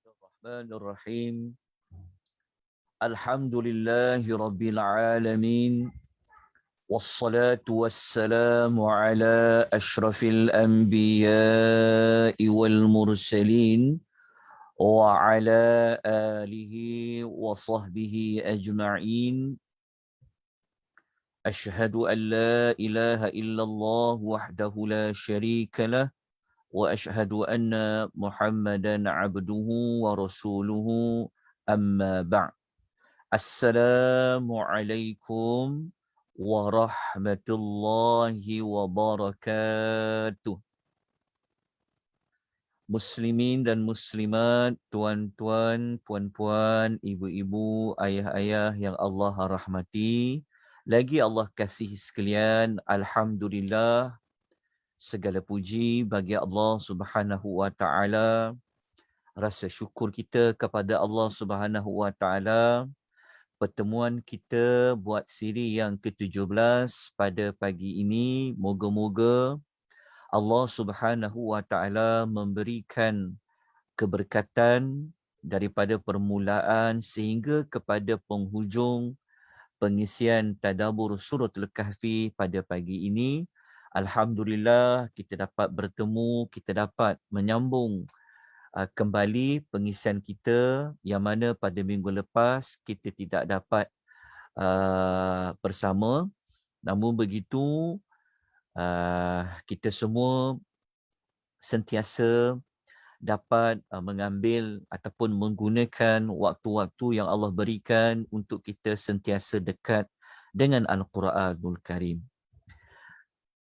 الرحمن الرحيم. الحمد لله رب العالمين، والصلاة والسلام على أشرف الأنبياء والمرسلين وعلى آله وصحبه أجمعين. أشهد أن لا إله إلا الله وحده لا شريك له، وأشهد أن محمدا عبده ورسوله. أما بعد. Assalamualaikum warahmatullahi wabarakatuh. Muslimin dan muslimat, tuan-tuan, puan-puan, ibu-ibu, ayah-ayah yang Allah rahmati, lagi Allah kasihi sekalian, alhamdulillah, segala puji bagi Allah Subhanahu wa taala. Rasa syukur kita kepada Allah Subhanahu wa taala. Pertemuan kita buat siri yang ke-17 pada pagi ini, moga-moga Allah Subhanahu wa taala memberikan keberkatan daripada permulaan sehingga kepada penghujung pengisian tadabbur suratul kahfi pada pagi ini. Alhamdulillah kita dapat bertemu, kita dapat menyambung kembali pengisian kita yang mana pada minggu lepas kita tidak dapat bersama. Namun begitu, kita semua sentiasa dapat mengambil ataupun menggunakan waktu-waktu yang Allah berikan untuk kita sentiasa dekat dengan Al-Quranul Karim.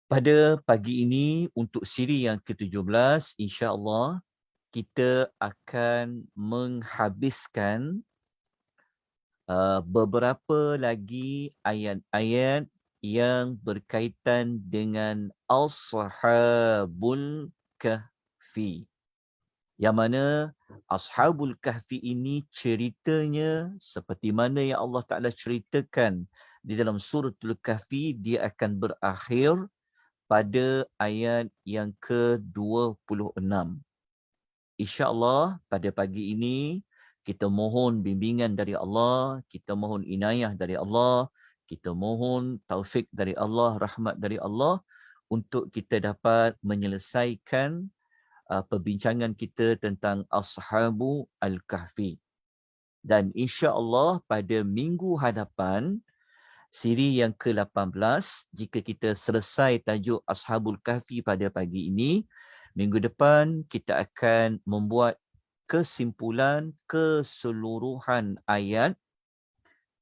Pada pagi ini untuk siri yang ke-17, insya-Allah kita akan menghabiskan beberapa lagi ayat-ayat yang berkaitan dengan Ashabul Kahfi. Yang mana Ashabul Kahfi ini ceritanya seperti mana yang Allah Ta'ala ceritakan di dalam suratul Kahfi, dia akan berakhir pada ayat yang ke-26. InsyaAllah pada pagi ini kita mohon bimbingan dari Allah, kita mohon inayah dari Allah, kita mohon taufik dari Allah, rahmat dari Allah untuk kita dapat menyelesaikan perbincangan kita tentang Ashabu Al-Kahfi. Dan insya-Allah pada minggu hadapan, siri yang ke-18, jika kita selesai tajuk Ashabul Kahfi pada pagi ini, minggu depan kita akan membuat kesimpulan keseluruhan ayat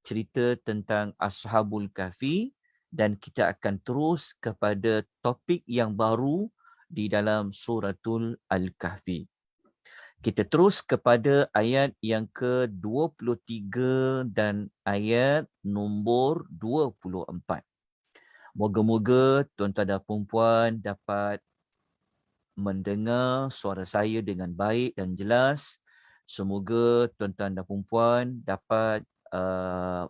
cerita tentang Ashabul Kahfi dan kita akan terus kepada topik yang baru di dalam suratul Al-Kahfi. Kita terus kepada ayat yang ke-23 dan ayat nombor 24. Moga-moga tuan-tuan dan puan-puan dapat mendengar suara saya dengan baik dan jelas. Semoga tuan-tuan dan puan-puan dapat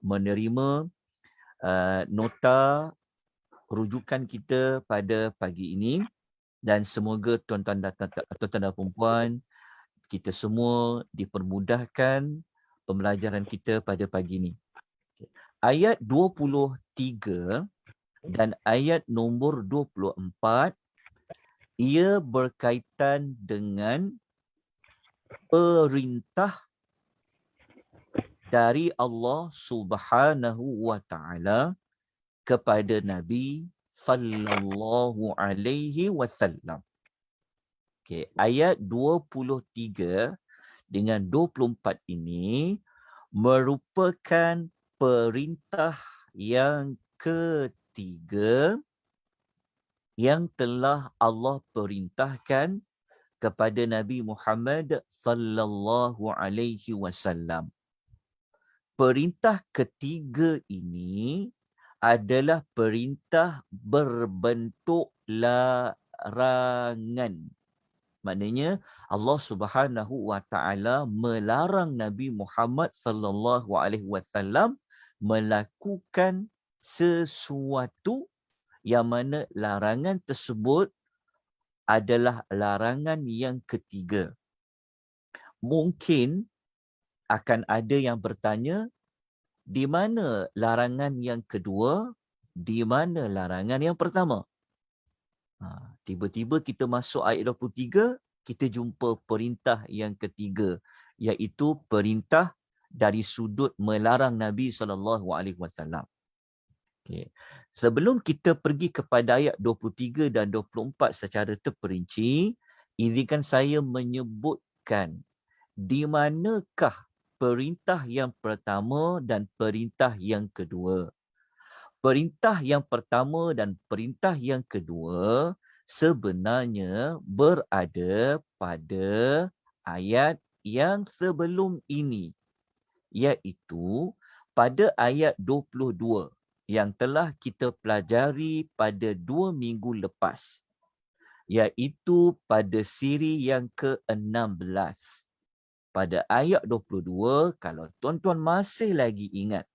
menerima nota rujukan kita pada pagi ini dan semoga tuan-tuan dan puan-puan kita semua dipermudahkan pembelajaran kita pada pagi ini. Ayat 23 dan ayat nombor 24 ia berkaitan dengan perintah dari Allah Subhanahu wa taala kepada Nabi sallallahu alaihi wasallam. Okey, ayat 23 dengan 24 ini merupakan perintah yang ketiga yang telah Allah perintahkan kepada Nabi Muhammad sallallahu alaihi wasallam. Perintah ketiga ini adalah perintah berbentuk larangan. Maknanya Allah Subhanahu wa taala melarang Nabi Muhammad sallallahu alaihi wasallam melakukan sesuatu yang mana larangan tersebut adalah larangan yang ketiga. mungkin akan ada yang bertanya, di mana larangan yang kedua, di mana larangan yang pertama? Tiba-tiba kita masuk ayat 23, kita jumpa perintah yang ketiga, iaitu perintah dari sudut melarang Nabi SAW. Okay. Sebelum kita pergi kepada ayat 23 dan 24 secara terperinci, izinkan saya menyebutkan di manakah perintah yang pertama dan perintah yang kedua. Perintah yang pertama dan perintah yang kedua sebenarnya berada pada ayat yang sebelum ini, iaitu pada ayat 22 yang telah kita pelajari pada 2 minggu lepas, iaitu pada siri yang ke-16. Pada ayat 22, kalau tuan-tuan masih lagi ingat,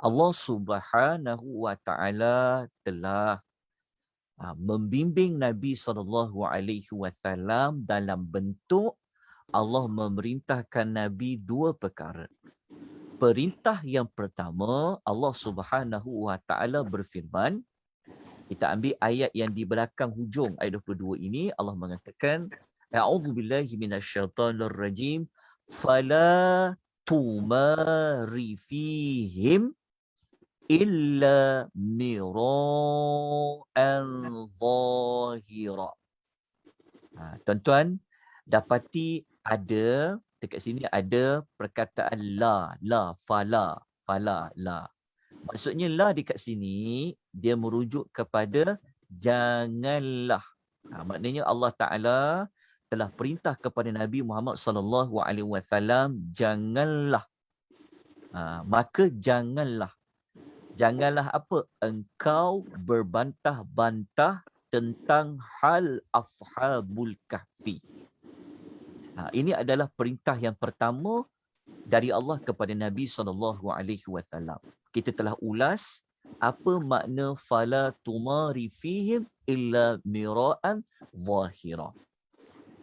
Allah Subhanahu wa Ta'ala telah membimbing Nabi SAW dalam bentuk Allah memerintahkan Nabi dua perkara. Perintah yang pertama, Allah Subhanahu wa Ta'ala berfirman, kita ambil ayat yang di belakang hujung ayat 22 ini, Allah mengatakan, A'udzubillahi minasyaitonirrajim, fala tumari fihim illa mira'an zahira. Tuan-tuan dapati ada dekat sini ada perkataan la, fala, la. Maksudnya la dekat sini dia merujuk kepada janganlah. Maknanya Allah Taala telah perintah kepada Nabi Muhammad sallallahu alaihi wasallam janganlah. Maka janganlah. Janganlah apa? Engkau berbantah-bantah tentang hal ashabul kahfi. Ini adalah perintah yang pertama dari Allah kepada Nabi SAW. Kita telah ulas apa makna fala tumari fihim illa mira'an zahira.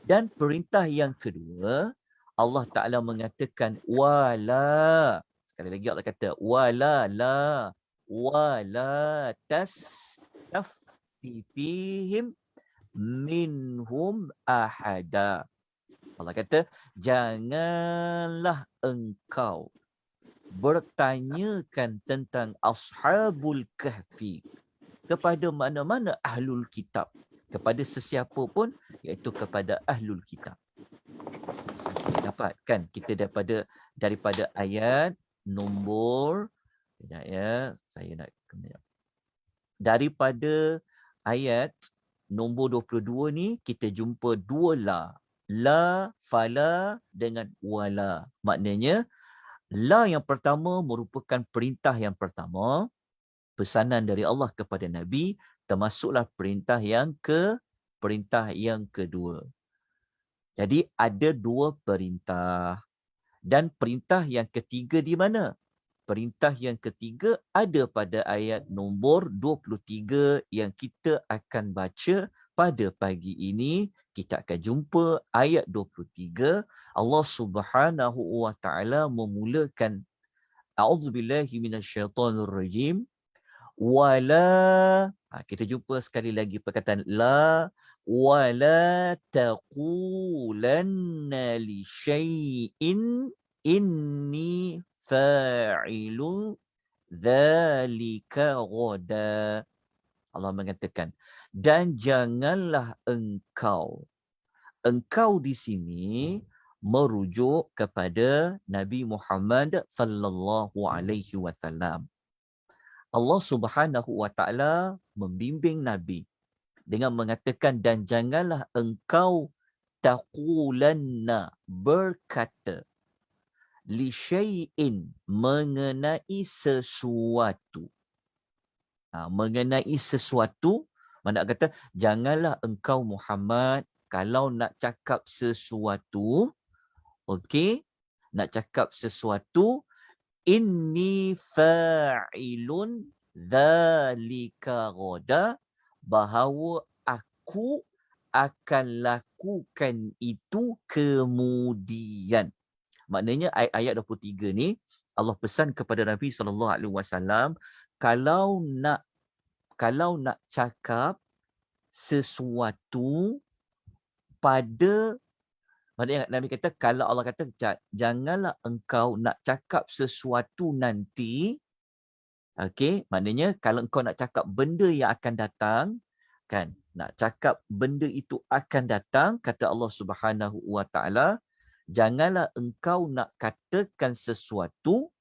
Dan perintah yang kedua, Allah Ta'ala mengatakan wala. Sekali lagi Allah kata wala tastafti fihim minhum ahada. Allah kata, janganlah engkau bertanyakan tentang ashabul kahfi kepada mana-mana ahlul kitab. Kepada sesiapa pun, iaitu kepada ahlul kitab. Dapat kan kita daripada ayat nombor, sekejap ya, saya nak kena. Daripada ayat nombor 22 ni, kita jumpa dua la. La, fala dengan wala. Maknanya, la yang pertama merupakan perintah yang pertama, pesanan dari Allah kepada Nabi, termasuklah perintah yang kedua. Jadi ada dua perintah. Dan perintah yang ketiga di mana? Perintah yang ketiga ada pada ayat nombor 23 yang kita akan baca pada pagi ini. Kita akan jumpa ayat 23. Allah Subhanahu wa Ta'ala memulakan A'udzubillahi minasyaitonirrajim. Wala, kita jumpa sekali lagi perkataan la, wala taqulanna li syai'in inni fa'ilu dzalika ghada. Allah mengatakan, dan janganlah engkau di sini merujuk kepada Nabi Muhammad sallallahu alaihi wasallam. Allah Subhanahu wa Ta'ala membimbing Nabi dengan mengatakan, dan janganlah engkau taqulanna, berkata, li syai'in, mengenai sesuatu. Mengenai sesuatu, mana kata, janganlah engkau Muhammad kalau nak cakap sesuatu, okey, nak cakap sesuatu, inni fa'ilun dzalika ghada, bahawa aku akan lakukan itu kemudian. Maknanya ayat 23 ni Allah pesan kepada Nabi SAW, kalau nak cakap sesuatu pada, maknanya Nabi kata, kalau Allah kata janganlah engkau nak cakap sesuatu nanti, okey, maknanya kalau engkau nak cakap benda yang akan datang, kan, nak cakap benda itu akan datang, kata Allah Subhanahu wa taala, janganlah engkau nak katakan sesuatu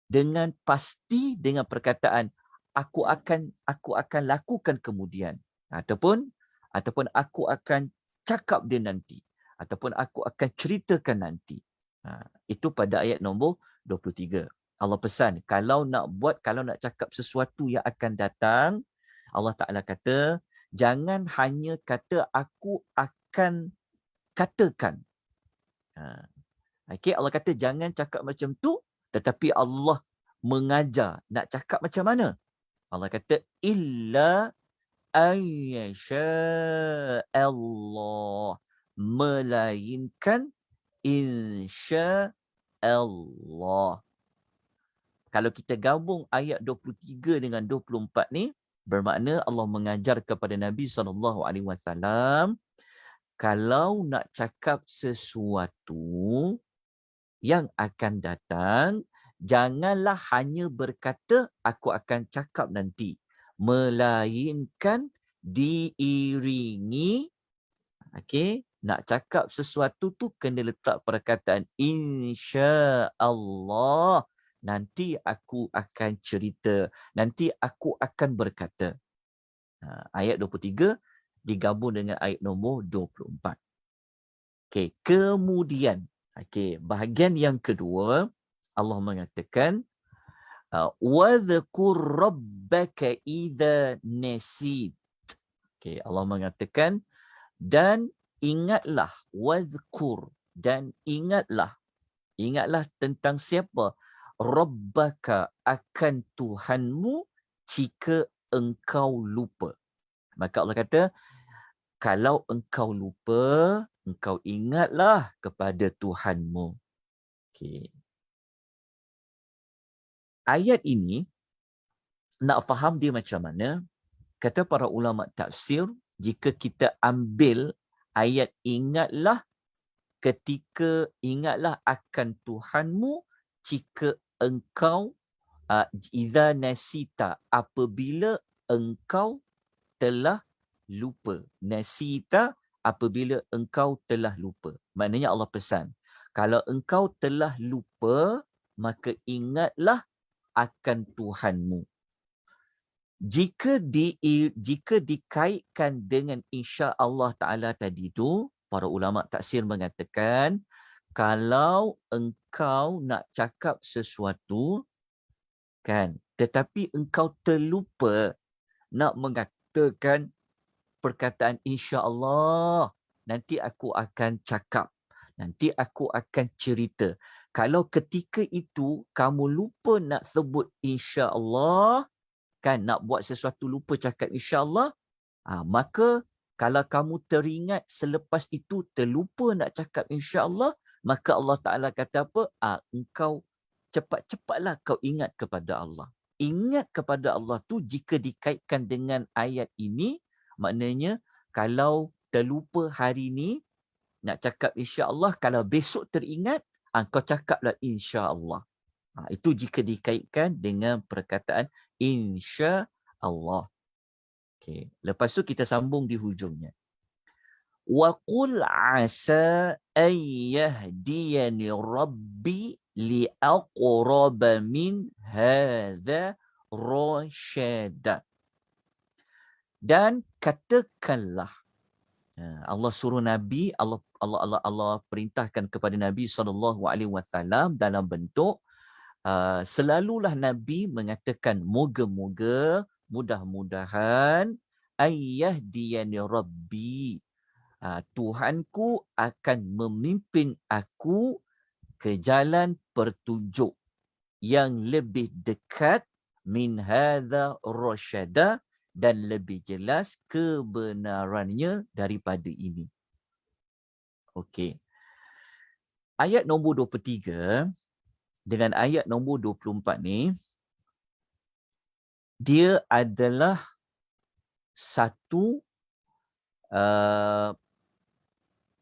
dengan pasti dengan perkataan aku akan lakukan kemudian, ataupun aku akan cakap dia nanti, ataupun aku akan ceritakan nanti. Itu pada ayat nombor 23. Allah pesan kalau nak cakap sesuatu yang akan datang, Allah Taala kata jangan hanya kata aku akan katakan. Okay, Allah kata jangan cakap macam tu, tetapi Allah mengajar nak cakap macam mana. Allah kata illa ayyasha Allah, melainkan insya Allah. Kalau kita gabung ayat 23 dengan 24 ni, bermakna Allah mengajar kepada Nabi SAW, kalau nak cakap sesuatu yang akan datang, janganlah hanya berkata aku akan cakap nanti, melainkan diiringi, okey, nak cakap sesuatu tu kena letak perkataan insya Allah, nanti aku akan cerita, nanti aku akan berkata. Ayat 23 digabung dengan ayat nombor 24. Okey, kemudian, okey, bahagian yang kedua, Allah mengatakan wadhkur rabbaka idza nasit. Okey, Allah mengatakan dan ingatlah, wadhkur, dan ingatlah tentang siapa? Rabbaka, akan Tuhanmu jika engkau lupa. Maka Allah kata, kalau engkau lupa, engkau ingatlah kepada Tuhanmu. Okay. Ayat ini, nak faham dia macam mana, kata para ulama tafsir, jika kita ambil ayat ingatlah akan Tuhanmu jika engkau idza nasita, apabila engkau telah lupa. Nasita, apabila engkau telah lupa. Maknanya Allah pesan, kalau engkau telah lupa, maka ingatlah akan Tuhanmu. Jika dikaitkan dengan insya Allah Ta'ala tadi tu, para ulama tafsir mengatakan, kalau engkau nak cakap sesuatu, kan, tetapi engkau terlupa nak mengatakan perkataan insya Allah, nanti aku akan cakap, nanti aku akan cerita. Kalau ketika itu kamu lupa nak sebut insya Allah, kan, nak buat sesuatu lupa cakap insya Allah, maka kalau kamu teringat selepas itu terlupa nak cakap insya Allah, maka Allah Ta'ala kata apa? Engkau cepat-cepatlah kau ingat kepada Allah. Ingat kepada Allah tu jika dikaitkan dengan ayat ini, maknanya kalau terlupa hari ni nak cakap insya Allah, kalau besok teringat, kau cakaplah insya Allah. Itu jika dikaitkan dengan perkataan insya Allah. Okay. Lepas tu kita sambung di hujungnya. Wa qul asa an yahdiyani rabbi li aqraba min hadza rasyada. Dan katakanlah, Allah suruh Nabi, Allah perintahkan kepada Nabi SAW dalam bentuk selalulah Nabi mengatakan moga-moga, mudah-mudahan ayyahdiyani rabbi, Tuhanku akan memimpin aku ke jalan petunjuk yang lebih dekat min hadza rasyada, dan lebih jelas kebenarannya daripada ini. Okey. Ayat nombor 23 dengan ayat nombor 24 ni, dia adalah satu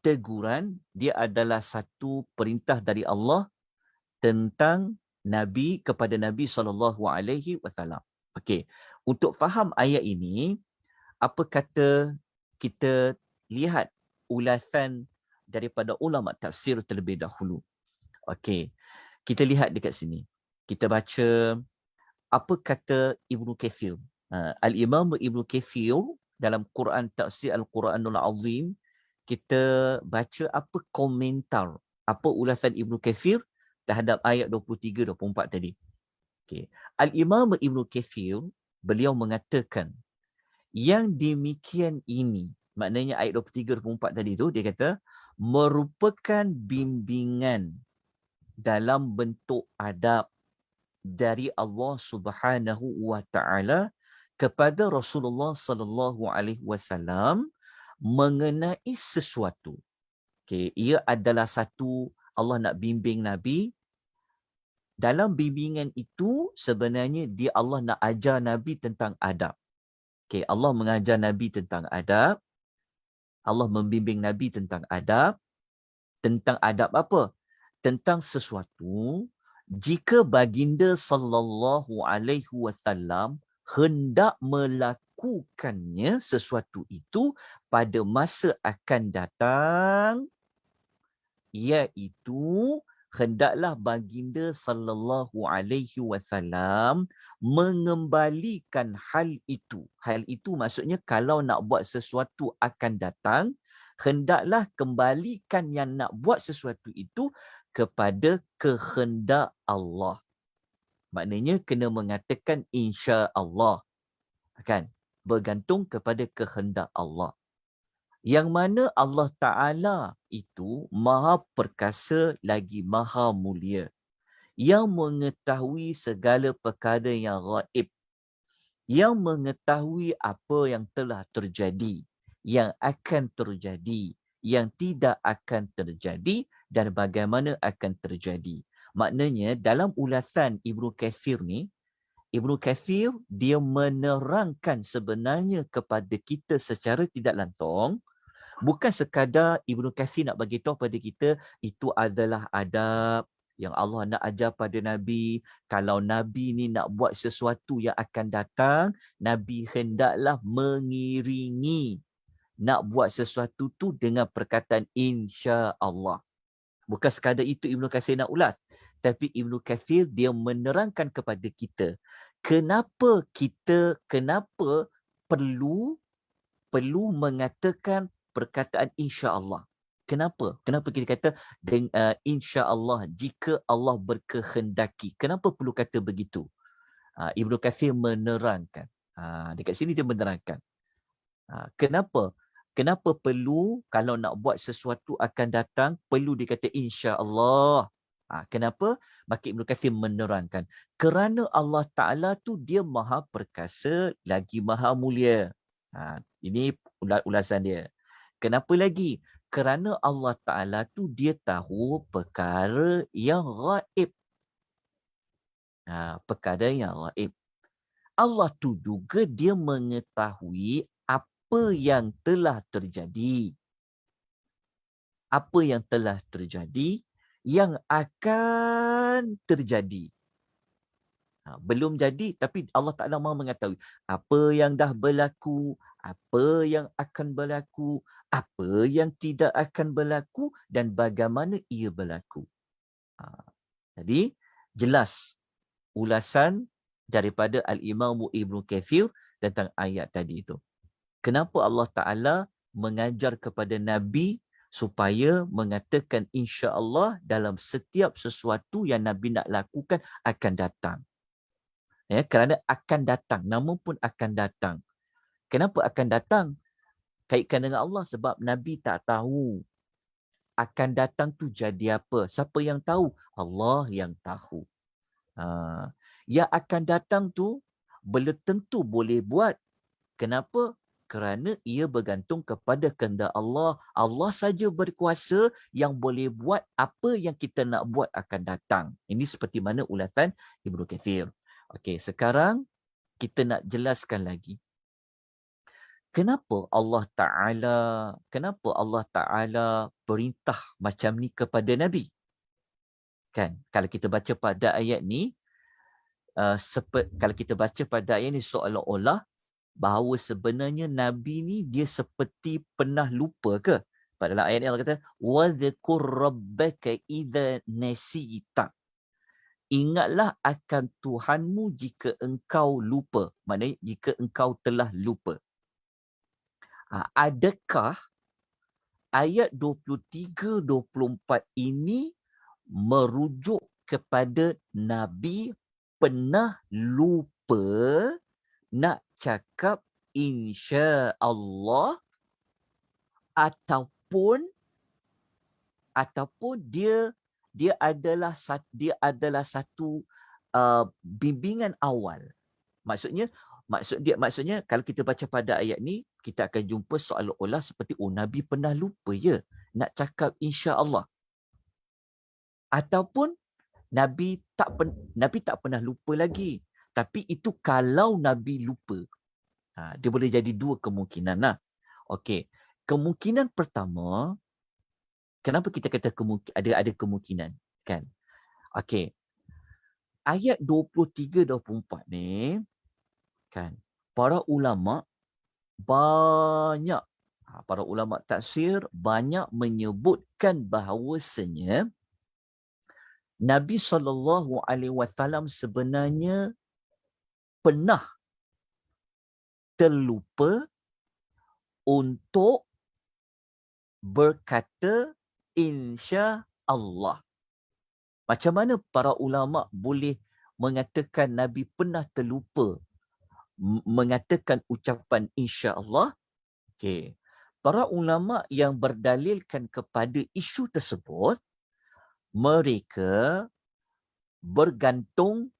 teguran, dia adalah satu perintah dari Allah tentang Nabi kepada Nabi SAW. Okey, untuk faham ayat ini, apa kata kita lihat ulasan daripada ulama tafsir terlebih dahulu. Okey, kita lihat dekat sini. Kita baca apa kata Ibnu Kathir. Al-Imam Ibnu Kathir dalam Quran Tafsir Al-Quranul Azim, kita baca apa komentar, apa ulasan Ibnu Kathir terhadap ayat 23-24 tadi. Okay. Al-Imam Ibnu Kathir, beliau mengatakan, yang demikian ini, maknanya ayat 23-24 tadi tu, dia kata, merupakan bimbingan dalam bentuk adab dari Allah Subhanahu wa taala kepada Rasulullah sallallahu alaihi wasallam mengenai sesuatu. Okey, ia adalah satu Allah nak bimbing Nabi. Dalam bimbingan itu sebenarnya dia Allah nak ajar Nabi tentang adab. Okey, Allah mengajar Nabi tentang adab. Allah membimbing Nabi tentang adab. Tentang adab apa? Tentang sesuatu jika baginda sallallahu alaihi wasallam hendak melakukannya sesuatu itu pada masa akan datang, iaitu hendaklah baginda sallallahu alaihi wasallam mengembalikan hal itu. Hal itu maksudnya kalau nak buat sesuatu akan datang, hendaklah kembalikan yang nak buat sesuatu itu kepada kehendak Allah. Maknanya kena mengatakan insya Allah. Kan? Bergantung kepada kehendak Allah. Yang mana Allah Ta'ala itu maha perkasa lagi maha mulia. Yang mengetahui segala perkara yang gaib. Yang mengetahui apa yang telah terjadi. Yang akan terjadi. Yang tidak akan terjadi dan bagaimana akan terjadi. Maknanya dalam ulasan Ibnu Kathir ni, Ibnu Kathir dia menerangkan sebenarnya kepada kita secara tidak langsung, bukan sekadar Ibnu Kathir nak bagi tahu pada kita itu adalah adab yang Allah nak ajar pada Nabi. Kalau Nabi ni nak buat sesuatu yang akan datang, Nabi hendaklah mengiringi nak buat sesuatu tu dengan perkataan insya Allah. Bukan sekadar itu Ibnu Kathir nak ulas. Tapi Ibnu Kathir dia menerangkan kepada kita kenapa perlu mengatakan perkataan insya Allah. Kenapa? Kenapa kita kata insya Allah jika Allah berkehendaki? Kenapa perlu kata begitu? Ibnu Kathir menerangkan. Dekat sini dia menerangkan. Kenapa? Kenapa perlu kalau nak buat sesuatu akan datang, perlu dikata insya Allah. Kenapa? Maka Ibnu Kathir menerangkan. Kerana Allah Ta'ala tu dia maha perkasa lagi maha mulia. Ini ulasan dia. Kenapa lagi? Kerana Allah Ta'ala tu dia tahu perkara yang gaib. Perkara yang gaib. Allah tu juga dia mengetahui apa yang telah terjadi. Apa yang telah terjadi, yang akan terjadi. Belum jadi, tapi Allah Ta'ala mahu mengetahui apa yang dah berlaku, apa yang akan berlaku, apa yang tidak akan berlaku dan bagaimana ia berlaku. Jadi, jelas ulasan daripada Al-Imam Ibnu Kathir tentang ayat tadi itu. Kenapa Allah Ta'ala mengajar kepada Nabi supaya mengatakan insya Allah dalam setiap sesuatu yang Nabi nak lakukan akan datang. Kerana akan datang, nama pun akan datang. Kenapa akan datang? Kaitkan dengan Allah sebab Nabi tak tahu akan datang tu jadi apa. Siapa yang tahu? Allah yang tahu. Yang akan datang tu belum tentu boleh buat. Kenapa? Kerana ia bergantung kepada kehendak Allah. Allah saja berkuasa yang boleh buat apa yang kita nak buat akan datang. Ini seperti mana ulatan Ibnu Katsir. Okey, sekarang kita nak jelaskan lagi. Kenapa Allah Ta'ala perintah macam ni kepada Nabi? Kan? Kalau kita baca pada ayat ni, kalau kita baca pada ayat ni seolah-olah bahawa sebenarnya Nabi ni dia seperti pernah lupa ke? Pada dalam ayat ni Allah kata, وَذْكُرْ رَبَّكَ إِذَا نَسِيتَ. Ingatlah akan Tuhanmu jika engkau lupa. Maknanya jika engkau telah lupa. Adakah ayat 23-24 ini merujuk kepada Nabi pernah lupa nak cakap insya Allah ataupun dia adalah satu bimbingan awal. Maksudnya kalau kita baca pada ayat ni kita akan jumpa seolah-olah seperti Nabi pernah lupa ya nak cakap insya Allah. Ataupun Nabi tak pernah lupa lagi. Tapi itu kalau Nabi lupa. Dia boleh jadi dua kemungkinan lah. Okey. Kemungkinan pertama, kenapa kita kata ada kemungkinan? Kan? Okey. Ayat 23-24 ni, kan, para ulama tafsir banyak menyebutkan bahawasanya Nabi SAW sebenarnya pernah terlupa untuk berkata insya Allah. Macam mana para ulama boleh mengatakan Nabi pernah terlupa mengatakan ucapan insya Allah? Okay. Para ulama yang berdalilkan kepada isu tersebut, mereka bergantung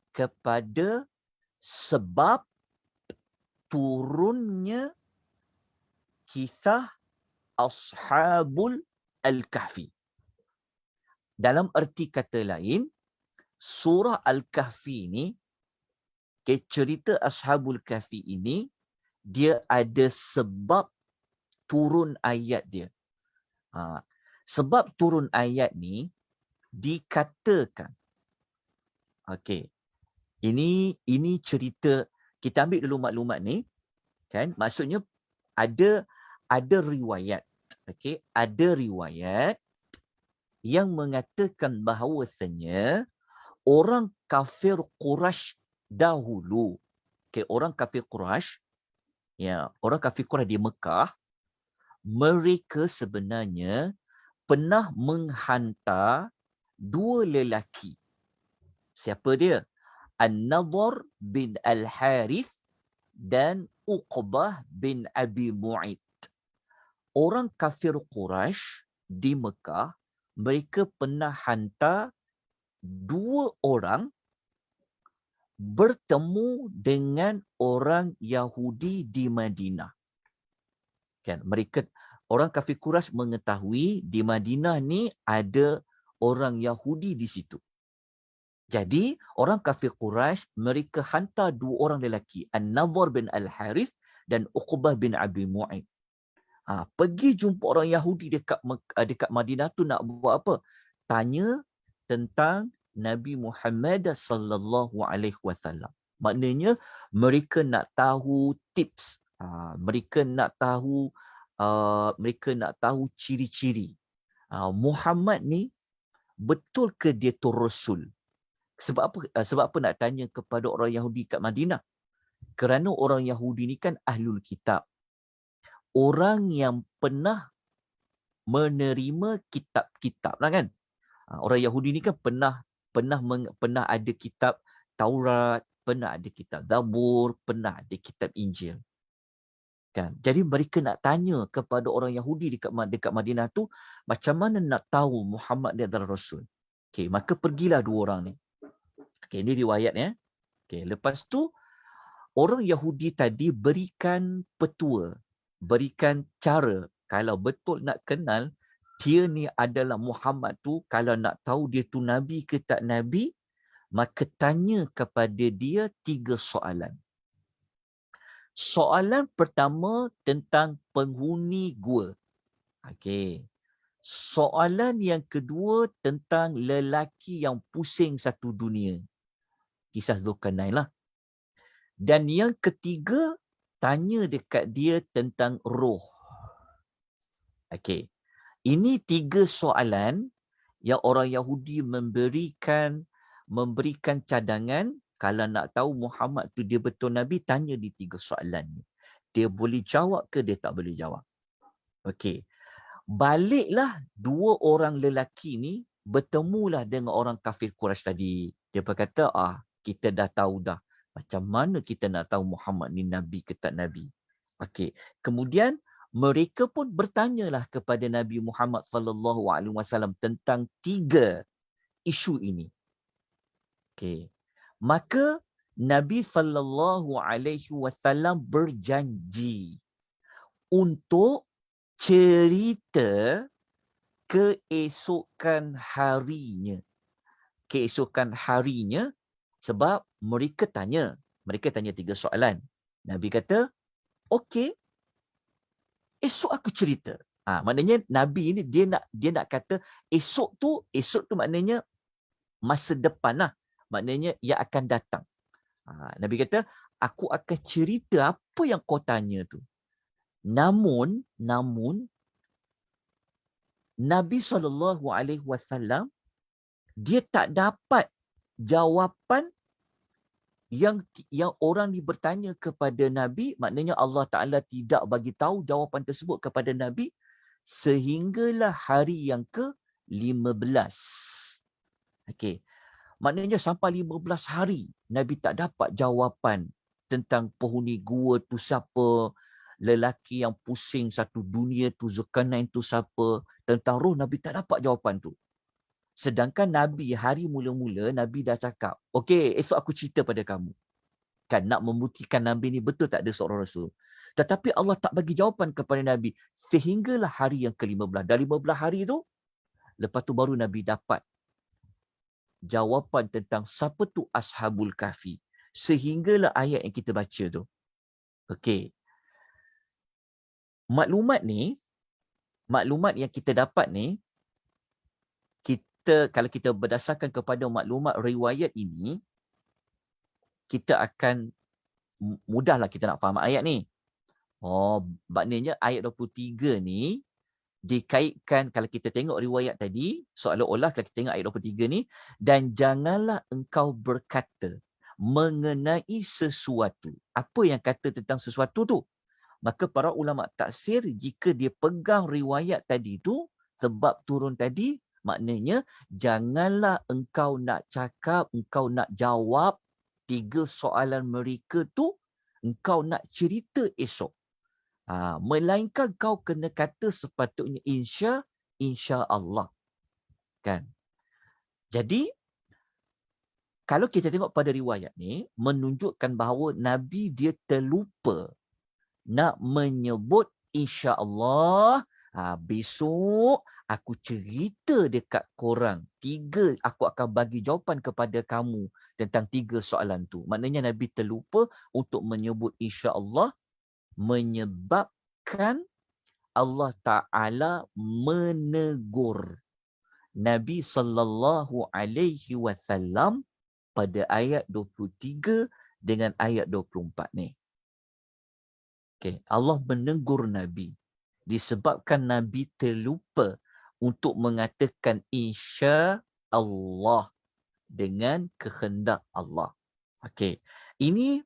kepada sebab turunnya kisah Ashabul Al-Kahfi. Dalam erti kata lain, surah Al-Kahfi ini, cerita Ashabul Kahfi ini, dia ada sebab turun ayat dia. Sebab turun ayat ni dikatakan. Okey. Ini cerita, kita ambil dulu maklumat ni, kan? Maksudnya ada riwayat. Okey, ada riwayat yang mengatakan bahawasanya orang kafir Quraisy dahulu, orang kafir Quraisy, orang kafir Quraisy di Mekah, mereka sebenarnya pernah menghantar dua lelaki. Siapa dia? An-Nadhr bin Al-Harith dan Uqbah bin Abi Mu'id. Orang kafir Quraisy di Mekah, mereka pernah hantar dua orang bertemu dengan orang Yahudi di Madinah. Kan, orang kafir Quraisy mengetahui di Madinah ni ada orang Yahudi di situ. Jadi, orang kafir Quraisy mereka hantar dua orang lelaki, An-Nadhr bin Al-Harith dan Uqbah bin Abi Mu'id. Pergi jumpa orang Yahudi dekat Madinah tu nak buat apa? Tanya tentang Nabi Muhammad sallallahu alaihi wasallam. Maknanya mereka nak tahu tips, mereka nak tahu ciri-ciri. Muhammad ni betul ke dia tu rasul? Sebab apa nak tanya kepada orang Yahudi kat Madinah? Kerana orang Yahudi ni kan ahlul kitab. Orang yang pernah menerima kitab-kitab lah kan. Orang Yahudi ni kan pernah ada kitab Taurat, pernah ada kitab Zabur, pernah ada kitab Injil. Kan? Jadi mereka nak tanya kepada orang Yahudi dekat Madinah tu, macam mana nak tahu Muhammad dia adalah Rasul. Okay, maka pergilah dua orang ni. Okay, ini riwayat ya. Okay, lepas tu orang Yahudi tadi berikan petua, berikan cara. Kalau betul nak kenal, dia ni adalah Muhammad tu, kalau nak tahu dia tu Nabi ke tak Nabi, maka tanya kepada dia 3 soalan. Soalan pertama tentang penghuni gua. Okey. Soalan yang kedua tentang lelaki yang pusing satu dunia. Kisah Zulkarnain lah. Dan yang ketiga, tanya dekat dia tentang roh. Okey. Ini 3 soalan yang orang Yahudi memberikan cadangan. Kalau nak tahu Muhammad tu dia betul Nabi, tanya di 3 soalan ni. Dia boleh jawab ke dia tak boleh jawab. Okey. Baliklah 2 orang lelaki ni bertemulah dengan orang kafir Quraisy tadi. Dia berkata, kita dah tahu dah. Macam mana kita nak tahu Muhammad ni Nabi ke tak Nabi? Okey. Kemudian mereka pun bertanyalah kepada Nabi Muhammad sallallahu alaihi wasallam tentang 3 isu ini. Okey. Maka Nabi sallallahu alaihi wasallam berjanji untuk cerita keesokan harinya. Keesokan harinya sebab mereka tanya 3 soalan. Nabi kata, okey, esok aku cerita. Maknanya Nabi ni dia nak kata esok tu maknanya masa depan lah. Maknanya yang akan datang. Nabi kata, aku akan cerita apa yang kau tanya tu. Namun Nabi SAW dia tak dapat jawapan yang orang ni bertanya kepada Nabi, maknanya Allah Ta'ala tidak bagi tahu jawapan tersebut kepada Nabi sehinggalah hari yang ke-15. Okey. Maknanya sampai 15 hari Nabi tak dapat jawapan tentang penghuni gua tu siapa, lelaki yang pusing satu dunia tu Zulkarnain tu siapa, tentang roh Nabi tak dapat jawapan tu. Sedangkan Nabi hari mula-mula Nabi dah cakap, okey, esok aku cerita pada kamu. Kan nak membuktikan Nabi ni betul tak ada seorang rasul. Tetapi Allah tak bagi jawapan kepada Nabi sehinggalah hari yang ke-15. Dari 15 hari tu, lepas tu baru Nabi dapat jawapan tentang siapa tu Ashabul Kahfi. Sehinggalah ayat yang kita baca tu. Okey. Maklumat yang kita dapat ni, kalau kita berdasarkan kepada maklumat riwayat ini, kita akan mudahlah kita nak faham ayat ni. Maknanya ayat 23 ni dikaitkan, kalau kita tengok riwayat tadi, seolah-olah kalau kita tengok ayat 23 ni, dan janganlah engkau berkata mengenai sesuatu. Apa yang kata tentang sesuatu tu? Maka para ulama tafsir, jika dia pegang riwayat tadi tu, sebab turun tadi, maknanya janganlah engkau nak cakap, engkau nak jawab 3 soalan mereka tu, engkau nak cerita esok. Melainkan kau kena kata sepatutnya insya Allah. Kan? Jadi, kalau kita tengok pada riwayat ni, menunjukkan bahawa Nabi dia terlupa nak menyebut insya Allah. Besok aku cerita dekat korang. 3, aku akan bagi jawapan kepada kamu tentang 3 soalan tu. Maknanya Nabi terlupa untuk menyebut insya Allah, menyebabkan Allah Ta'ala menegur Nabi sallallahu alaihi wasallam pada ayat 23 dengan ayat 24 ni. Okay. Allah menegur Nabi disebabkan Nabi terlupa untuk mengatakan insya Allah dengan kehendak Allah. Okay. Ini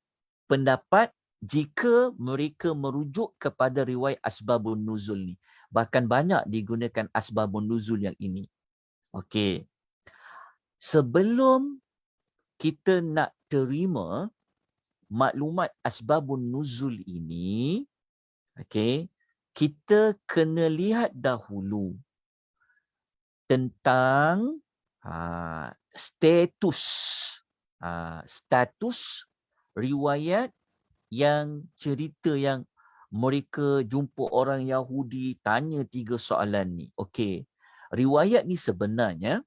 pendapat jika mereka merujuk kepada riwayat asbabun nuzul ni. Bahkan banyak digunakan asbabun nuzul yang ini. Okey. Sebelum kita nak terima maklumat asbabun nuzul ini, okey, kita kena lihat dahulu tentang status riwayat yang cerita yang mereka jumpa orang Yahudi tanya 3 soalan ni. Okey. Riwayat ni sebenarnya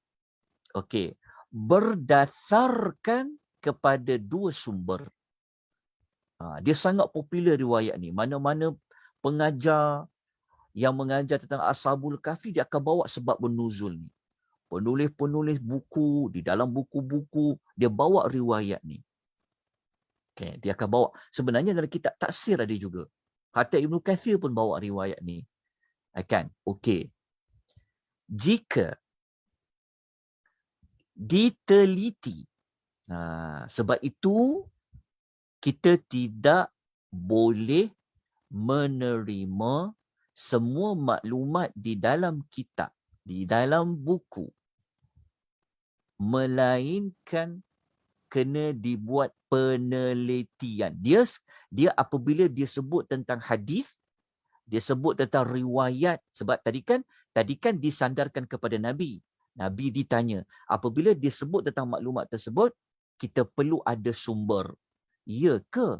berdasarkan kepada 2 sumber. Dia sangat popular riwayat ni. Mana-mana pengajar yang mengajar tentang Ashabul Kahfi, dia akan bawa sebab bernuzul ni. Penulis-penulis buku, di dalam buku-buku, dia bawa riwayat ni. Dia akan bawa. Sebenarnya dalam kitab tafsir ada juga. Hatta Ibnu Katsir pun bawa riwayat ni. Jika diteliti, sebab itu kita tidak boleh menerima semua maklumat di dalam kitab, di dalam buku, melainkan kena dibuat penelitian. Dia apabila dia sebut tentang hadis, dia sebut tentang riwayat, sebab tadi kan disandarkan kepada Nabi. Nabi ditanya. Apabila dia sebut tentang maklumat tersebut, kita perlu ada sumber. Ya ke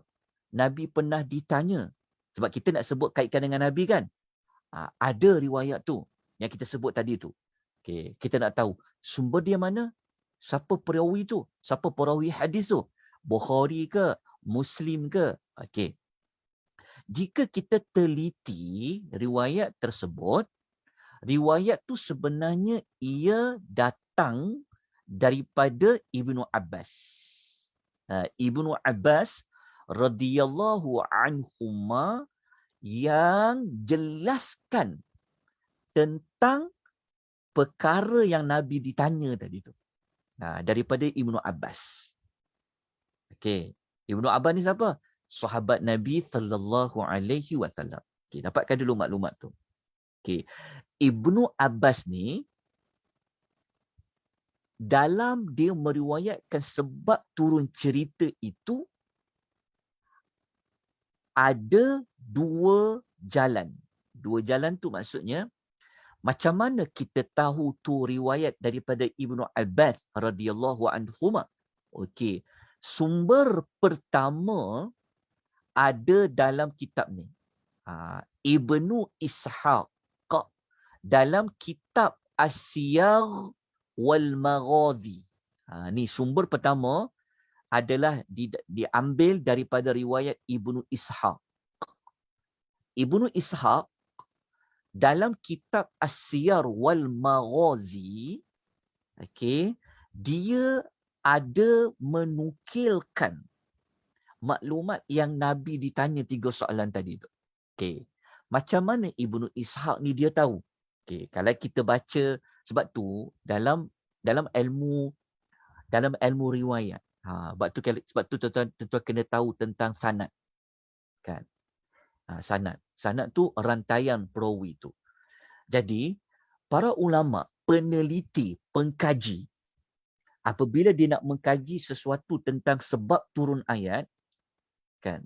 Nabi pernah ditanya? Sebab kita nak sebut kaitkan dengan Nabi kan? Ada riwayat tu yang kita sebut tadi tu. Kita nak tahu sumber dia mana? Siapa perawi tu? Siapa perawi hadis tu? Bukhari ke? Muslim ke? Jika kita teliti riwayat tersebut, riwayat tu sebenarnya ia datang daripada Ibnu Abbas. Ibnu Abbas radhiyallahu anhuma yang jelaskan tentang perkara yang Nabi ditanya tadi tu. Daripada Ibnu Abbas. Ibnu Abbas ni siapa? Sahabat Nabi sallallahu alaihi wasallam. Dapatkan dulu maklumat tu. Ibnu Abbas ni dalam dia meriwayatkan sebab turun cerita itu ada 2 jalan. 2 jalan tu maksudnya macam mana kita tahu tu riwayat daripada Ibnu Abbas radhiyallahu anhuma? Sumber pertama ada dalam kitab ni. Ibnu Ishaq dalam kitab As-Siyar wal Maghazi. Ni sumber pertama adalah diambil daripada riwayat Ibnu Ishaq. Ibnu Ishaq dalam kitab As-Siyar wal Maghazi, dia ada menukilkan maklumat yang Nabi ditanya 3 soalan tadi tu. Macam mana Ibnu Ishaq ni dia tahu? Kalau kita baca, sebab tu dalam ilmu riwayat, sebab tu tuan-tuan kena tahu tentang sanad. Kan? Sanad tu rantaian perawi tu. Jadi, para ulama, peneliti, pengkaji, apabila dia nak mengkaji sesuatu tentang sebab turun ayat, kan,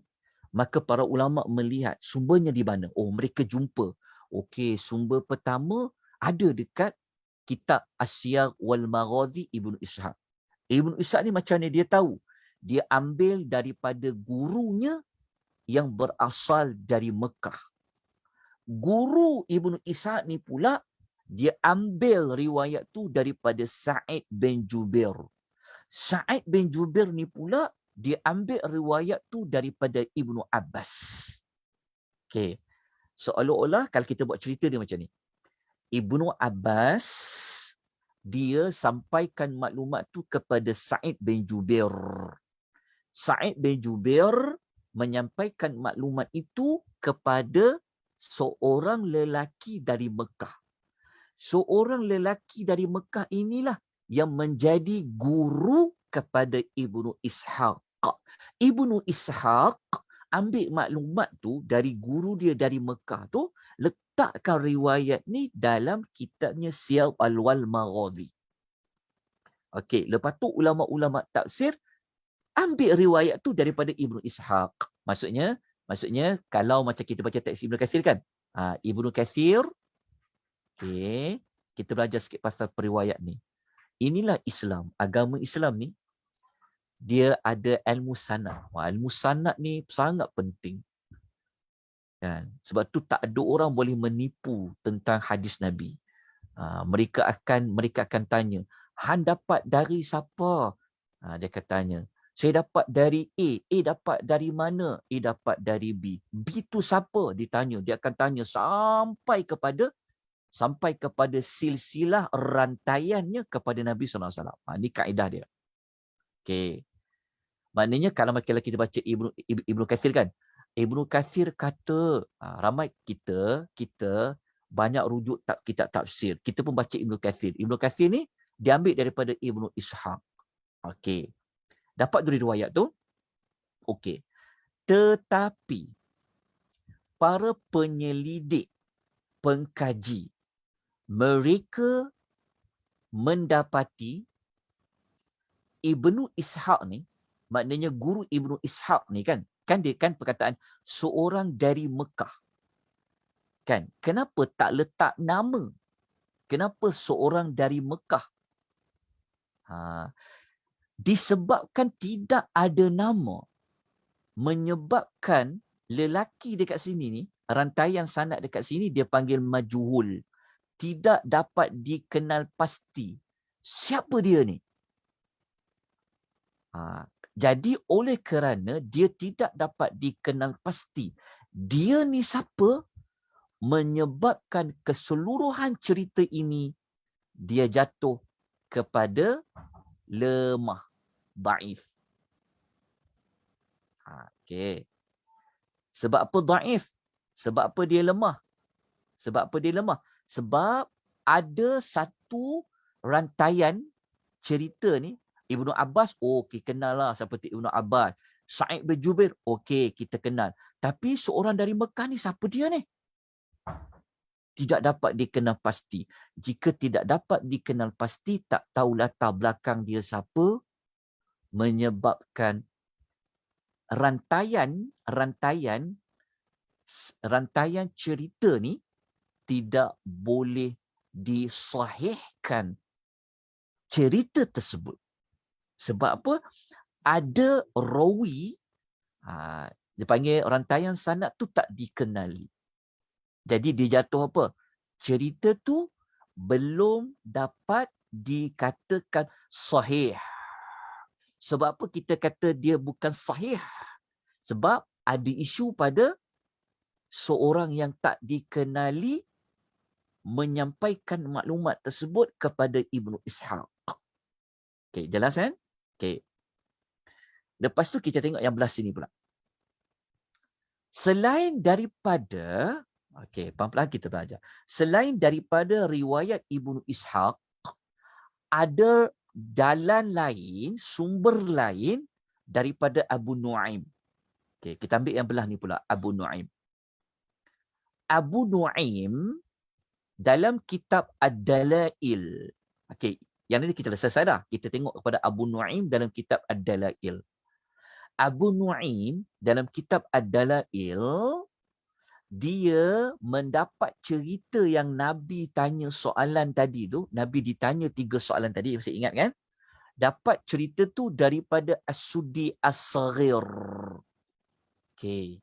maka para ulama melihat sumbernya di mana. Mereka jumpa. Sumber pertama ada dekat kitab As-Siyar wal Maghazi Ibnu Ishaq. Ibnu Ishaq ni macam ni dia tahu. Dia ambil daripada gurunya yang berasal dari Mekah. Guru Ibnu Ishaq ni pula dia ambil riwayat tu daripada Sa'id bin Jubair. Sa'id bin Jubair ni pula dia ambil riwayat tu daripada Ibnu Abbas. Seolah-olah kalau kita buat cerita dia macam ni. Ibnu Abbas dia sampaikan maklumat tu kepada Sa'id bin Jubair. Sa'id bin Jubair menyampaikan maklumat itu kepada seorang lelaki dari Mekah. Seorang lelaki dari Mekah inilah yang menjadi guru kepada Ibnu Ishaq. Ibnu Ishaq ambil maklumat tu dari guru dia dari Mekah tu, letakkan riwayat ni dalam kitabnya Siyar wal Maghazi. Lepas tu ulama-ulama tafsir ambil riwayat tu daripada Ibnu Ishaq. Maksudnya kalau macam kita baca teks Ibnu Katsir kan. Ibnu Katsir, kita belajar sikit pasal periwayat ni. Inilah Islam, agama Islam ni dia ada ilmu sanad. Wah, ilmu sanad ni sangat penting. Kan? Sebab tu tak ada orang boleh menipu tentang hadis Nabi. Mereka akan tanya, Han dapat dari siapa? Dia akan tanya, saya dapat dari A. A dapat dari mana? A dapat dari B. B tu siapa? Ditanya. Dia akan tanya sampai kepada silsilah rantaiannya kepada Nabi SAW. Ini kaedah dia. Okay. Maknanya kalau kita baca Ibnu Katsir kan, Ibnu Katsir kata, ramai kita banyak rujuk kitab tafsir. Kita pun baca Ibnu Katsir. Ibnu Katsir ni diambil daripada Ibnu Ishaq. Okey. Dapat dari riwayat tu. Okey. Tetapi para penyelidik, pengkaji, mereka mendapati Ibnu Ishaq ni, maknanya guru Ibnu Ishaq ni kan dia kan perkataan seorang dari Mekah. Kan? Kenapa tak letak nama? Kenapa seorang dari Mekah? Disebabkan tidak ada nama, menyebabkan lelaki dekat sini ni, rantaian sanad dekat sini dia panggil majhul. Tidak dapat dikenal pasti. Siapa dia ni? Jadi oleh kerana dia tidak dapat dikenal pasti, dia ni siapa, menyebabkan keseluruhan cerita ini dia jatuh kepada lemah, daif. Okey. Sebab apa daif? Sebab apa dia lemah? Sebab ada satu rantaian cerita ni, Ibnu Abbas, okey, kenal lah seperti Ibnu Abbas. Sa'id bin Jubair, okey, kita kenal. Tapi seorang dari Mekah ni, siapa dia ni? Tidak dapat dikenal pasti. Jika tidak dapat dikenal pasti, tak tahu latar belakang dia siapa, menyebabkan rantaian cerita ni tidak boleh disahihkan cerita tersebut. Sebab apa? Ada rawi, dia panggil rantaian sanad tu tak dikenali. Jadi dia jatuh apa? Cerita tu belum dapat dikatakan sahih. Sebab apa kita kata dia bukan sahih? Sebab ada isu pada seorang yang tak dikenali menyampaikan maklumat tersebut kepada Ibnu Ishaq. Okey, jelas kan? Okey. Lepas tu kita tengok yang belah sini pula. Selain daripada, okey, pelan-pelan kita belajar. Selain daripada riwayat Ibnu Ishaq, ada dalan lain, sumber lain daripada Abu Nuaim. Okey, kita ambil yang belah ni pula, Abu Nuaim. Abu Nuaim dalam kitab Ad-Dalail. Okey, yang ini kita dah selesai dah. Kita tengok kepada Abu Nuaim dalam kitab Ad-Dalail. Abu Nuaim dalam kitab Ad-Dalail, dia mendapat cerita yang Nabi tanya soalan tadi tu. Nabi ditanya 3 soalan tadi, masih ingat kan? Dapat cerita tu daripada As-Suddi As-Saghir. Okey.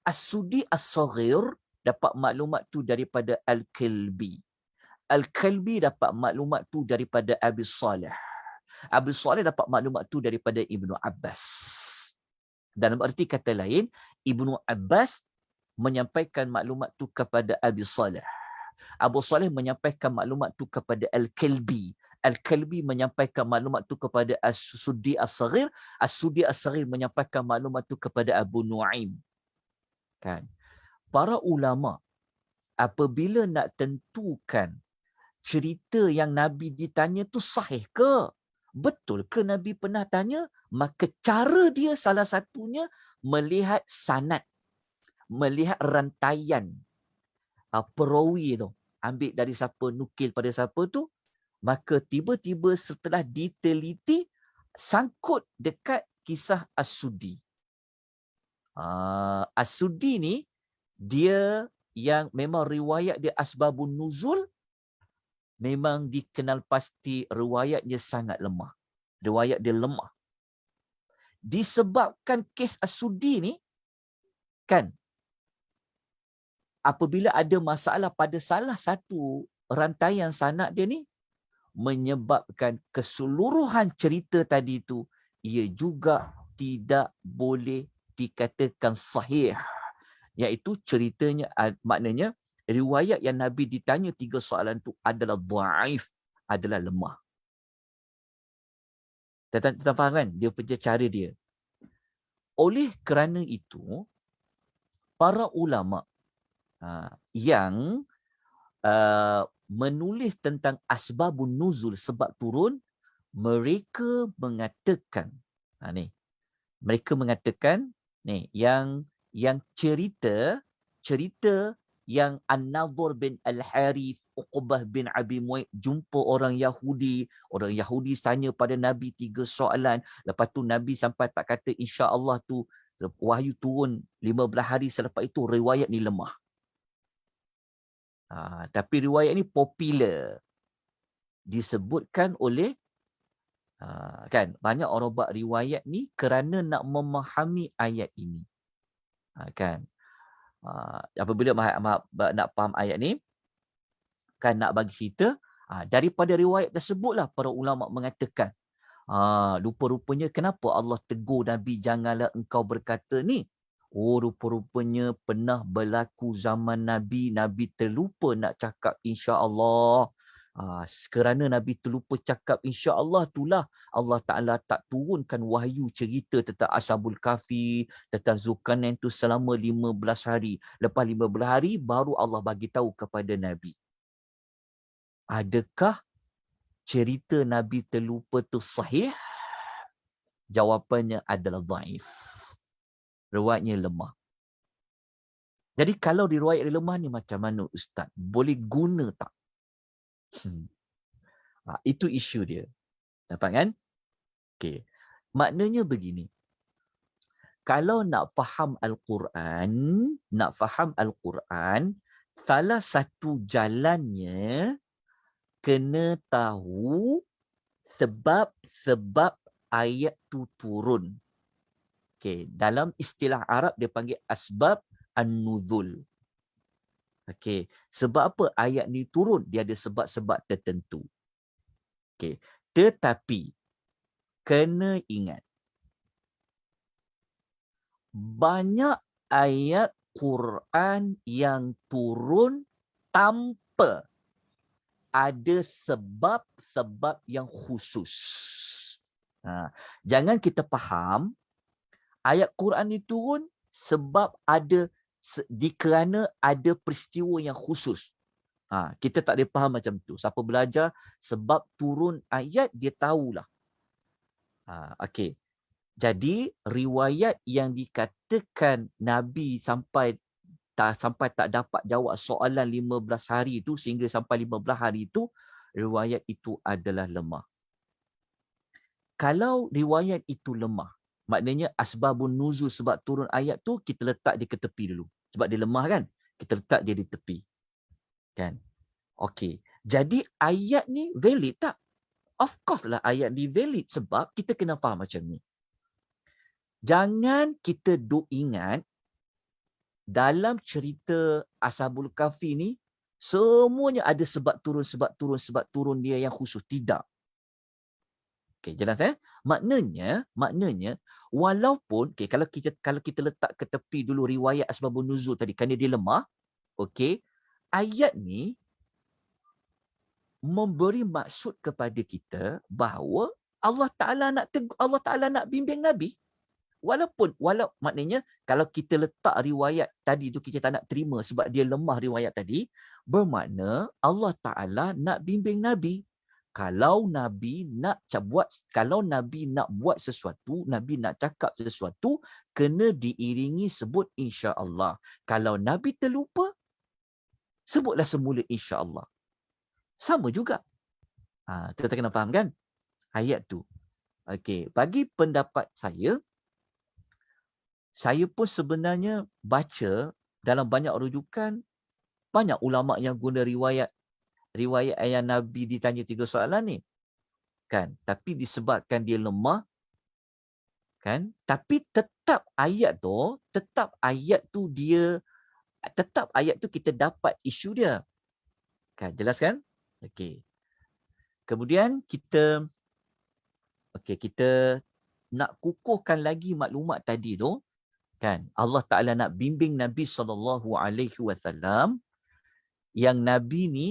As-Suddi As-Saghir dapat maklumat tu daripada Al-Kalbi. Al-Kalbi dapat maklumat tu daripada Abi Salih. Abi Salih dapat maklumat tu daripada Ibnu Abbas. Dalam arti kata lain, Ibnu Abbas menyampaikan maklumat tu kepada Abi Salih. Abu Salih menyampaikan maklumat tu kepada Al-Kalbi. Al-Kalbi menyampaikan maklumat tu kepada As-Suddi As-Saghir. As-Suddi As-Saghir menyampaikan maklumat tu kepada Abu Nuaim. Kan? Para ulama apabila nak tentukan cerita yang Nabi ditanya tu sahih ke? Betul ke Nabi pernah tanya? Maka cara dia salah satunya melihat sanad, melihat rantaian perawi tu. Ambil dari siapa, nukil pada siapa tu. Maka tiba-tiba setelah diteliti, sangkut dekat kisah As-Suddi. As-Suddi ni, dia yang memang riwayat dia asbabun nuzul, memang dikenal pasti riwayat dia sangat lemah. Riwayat dia lemah. disebabkan kes As-Suddi ni, kan, apabila ada masalah pada salah satu rantaian sanad dia ni, menyebabkan keseluruhan cerita tadi tu, ia juga tidak boleh dikatakan sahih. Iaitu ceritanya, maknanya riwayat yang Nabi ditanya 3 soalan tu adalah dhaif, adalah lemah. Tuan-tuan faham kan? Dia punya cara dia. Oleh kerana itu, para ulama yang menulis tentang asbabun nuzul, sebab turun, mereka mengatakan, mereka mengatakan ni, yang cerita yang An-Nadhr bin Al-Harith, Uqbah bin Abi Mu'ayth jumpa orang Yahudi tanya pada Nabi 3 soalan, lepas tu Nabi sampai tak kata insya-Allah tu, wahyu turun 15 hari selepas itu, riwayat ni lemah. Tapi riwayat ni popular, disebutkan oleh kan, banyak orang buat riwayat ni kerana nak memahami ayat ini. Kan, apabila nak faham ayat ni, kan, nak bagi cerita, daripada riwayat tersebutlah para ulama mengatakan, rupa-rupanya kenapa Allah tegur Nabi, janganlah engkau berkata ni. Rupa-rupanya pernah berlaku zaman Nabi terlupa nak cakap insya-Allah. Kerana Nabi terlupa cakap insya-Allah, itulah Allah Ta'ala tak turunkan wahyu cerita tentang Ashabul Kahfi, tentang Zulkarnain tu selama 15 hari. Lepas 15 hari baru Allah bagi tahu kepada Nabi. Adakah cerita Nabi terlupa tu sahih? Jawapannya adalah dhaif. Riwayatnya lemah. Jadi kalau riwayat lemah ni macam mana Ustaz? Boleh guna tak? Itu isu dia. Dapat kan? Okey. Maknanya begini. Kalau nak faham Al-Quran, salah satu jalannya kena tahu sebab-sebab ayat tu turun. Okey, dalam istilah Arab dia panggil asbab an-nuzul. Okey, sebab apa ayat ni turun? Dia ada sebab-sebab tertentu. Okey, tetapi kena ingat, banyak ayat Quran yang turun tanpa ada sebab-sebab yang khusus. Jangan kita faham ayat Quran ni turun sebab kerana ada peristiwa yang khusus. Kita tak boleh faham macam tu. Siapa belajar sebab turun ayat, dia tahulah. Okey. Jadi riwayat yang dikatakan Nabi sampai tak dapat jawab soalan 15 hari itu, sehingga sampai 15 hari itu, riwayat itu adalah lemah. Kalau riwayat itu lemah, maknanya asbabun nuzul, sebab turun ayat tu, kita letak dia ke tepi dulu. Sebab dia lemah kan? Kita letak dia di tepi. Kan? Okey. Jadi ayat ni valid tak? Of course lah ayat ni valid, sebab kita kena faham macam ni. Jangan kita ingat dalam cerita Ashabul Kahfi ni semuanya ada sebab turun dia yang khusus. Tidak. Okey, jelas Maknanya walaupun kalau kita letak ke tepi dulu riwayat asbabun nuzul tadi kerana dia lemah, okey, ayat ni memberi maksud kepada kita bahawa Allah Ta'ala nak bimbing Nabi. Maknanya kalau kita letak riwayat tadi tu kita tak nak terima sebab dia lemah riwayat tadi, bermakna Allah Ta'ala nak bimbing Nabi. Kalau Nabi nak buat sesuatu, Nabi nak cakap sesuatu, kena diiringi sebut insya-Allah. Kalau Nabi terlupa, sebutlah semula insya-Allah. Sama juga. Kita kena faham kan ayat tu. Okey, bagi pendapat saya pun sebenarnya baca dalam banyak rujukan, banyak ulama yang guna riwayat yang Nabi ditanya 3 soalan ni. Kan? Tapi disebabkan dia lemah, Kan? Tapi tetap ayat tu kita dapat isu dia. Kan, jelas kan? Okey. Kemudian kita nak kukuhkan lagi maklumat tadi tu, kan? Allah Taala nak bimbing Nabi SAW yang Nabi ni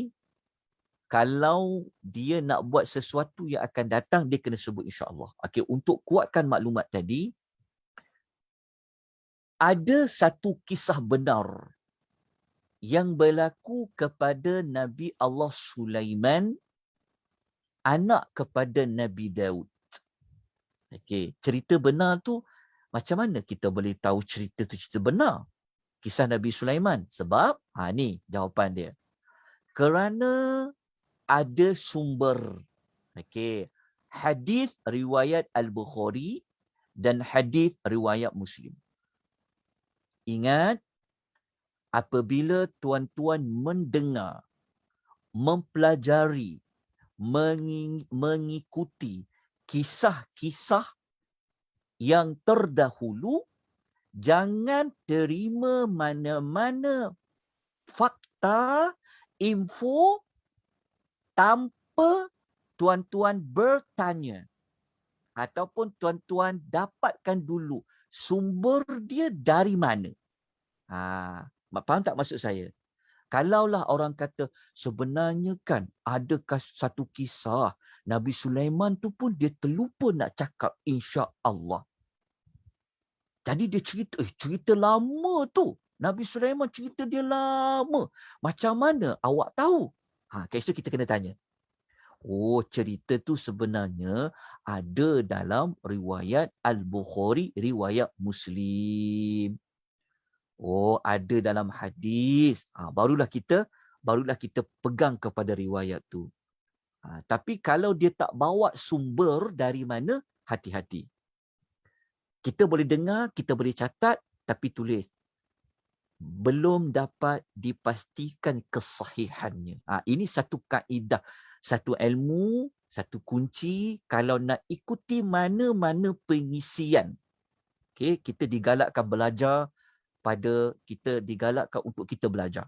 kalau dia nak buat sesuatu yang akan datang, dia kena sebut insya-Allah. Okey, untuk kuatkan maklumat tadi, ada satu kisah benar yang berlaku kepada Nabi Allah Sulaiman, anak kepada Nabi Daud. Okey, cerita benar tu, macam mana kita boleh tahu cerita tu cerita benar? Kisah Nabi Sulaiman. Sebab, ni jawapan dia. Kerana ada sumber. Okey. Hadis riwayat Al-Bukhari dan hadis riwayat Muslim. Ingat, apabila tuan-tuan mendengar, mempelajari, mengikuti kisah-kisah yang terdahulu, jangan terima mana-mana fakta, info tanpa tuan-tuan bertanya. Ataupun tuan-tuan dapatkan dulu sumber dia dari mana. Faham tak maksud saya? Kalaulah orang kata, sebenarnya kan ada satu kisah Nabi Sulaiman tu pun dia terlupa nak cakap insya-Allah. Jadi dia cerita lama tu. Nabi Sulaiman cerita dia lama. Macam mana awak tahu? Kat situ kita kena tanya. Oh, cerita tu sebenarnya ada dalam riwayat Al-Bukhari, riwayat Muslim. Oh, ada dalam hadis. Barulah kita pegang kepada riwayat tu. Tapi kalau dia tak bawa sumber dari mana, hati-hati. Kita boleh dengar, kita boleh catat, tapi tulis. Belum dapat dipastikan kesahihannya. Ini satu kaedah, satu ilmu, satu kunci kalau nak ikuti mana-mana pengisian. Okay, kita digalakkan belajar, digalakkan untuk kita belajar.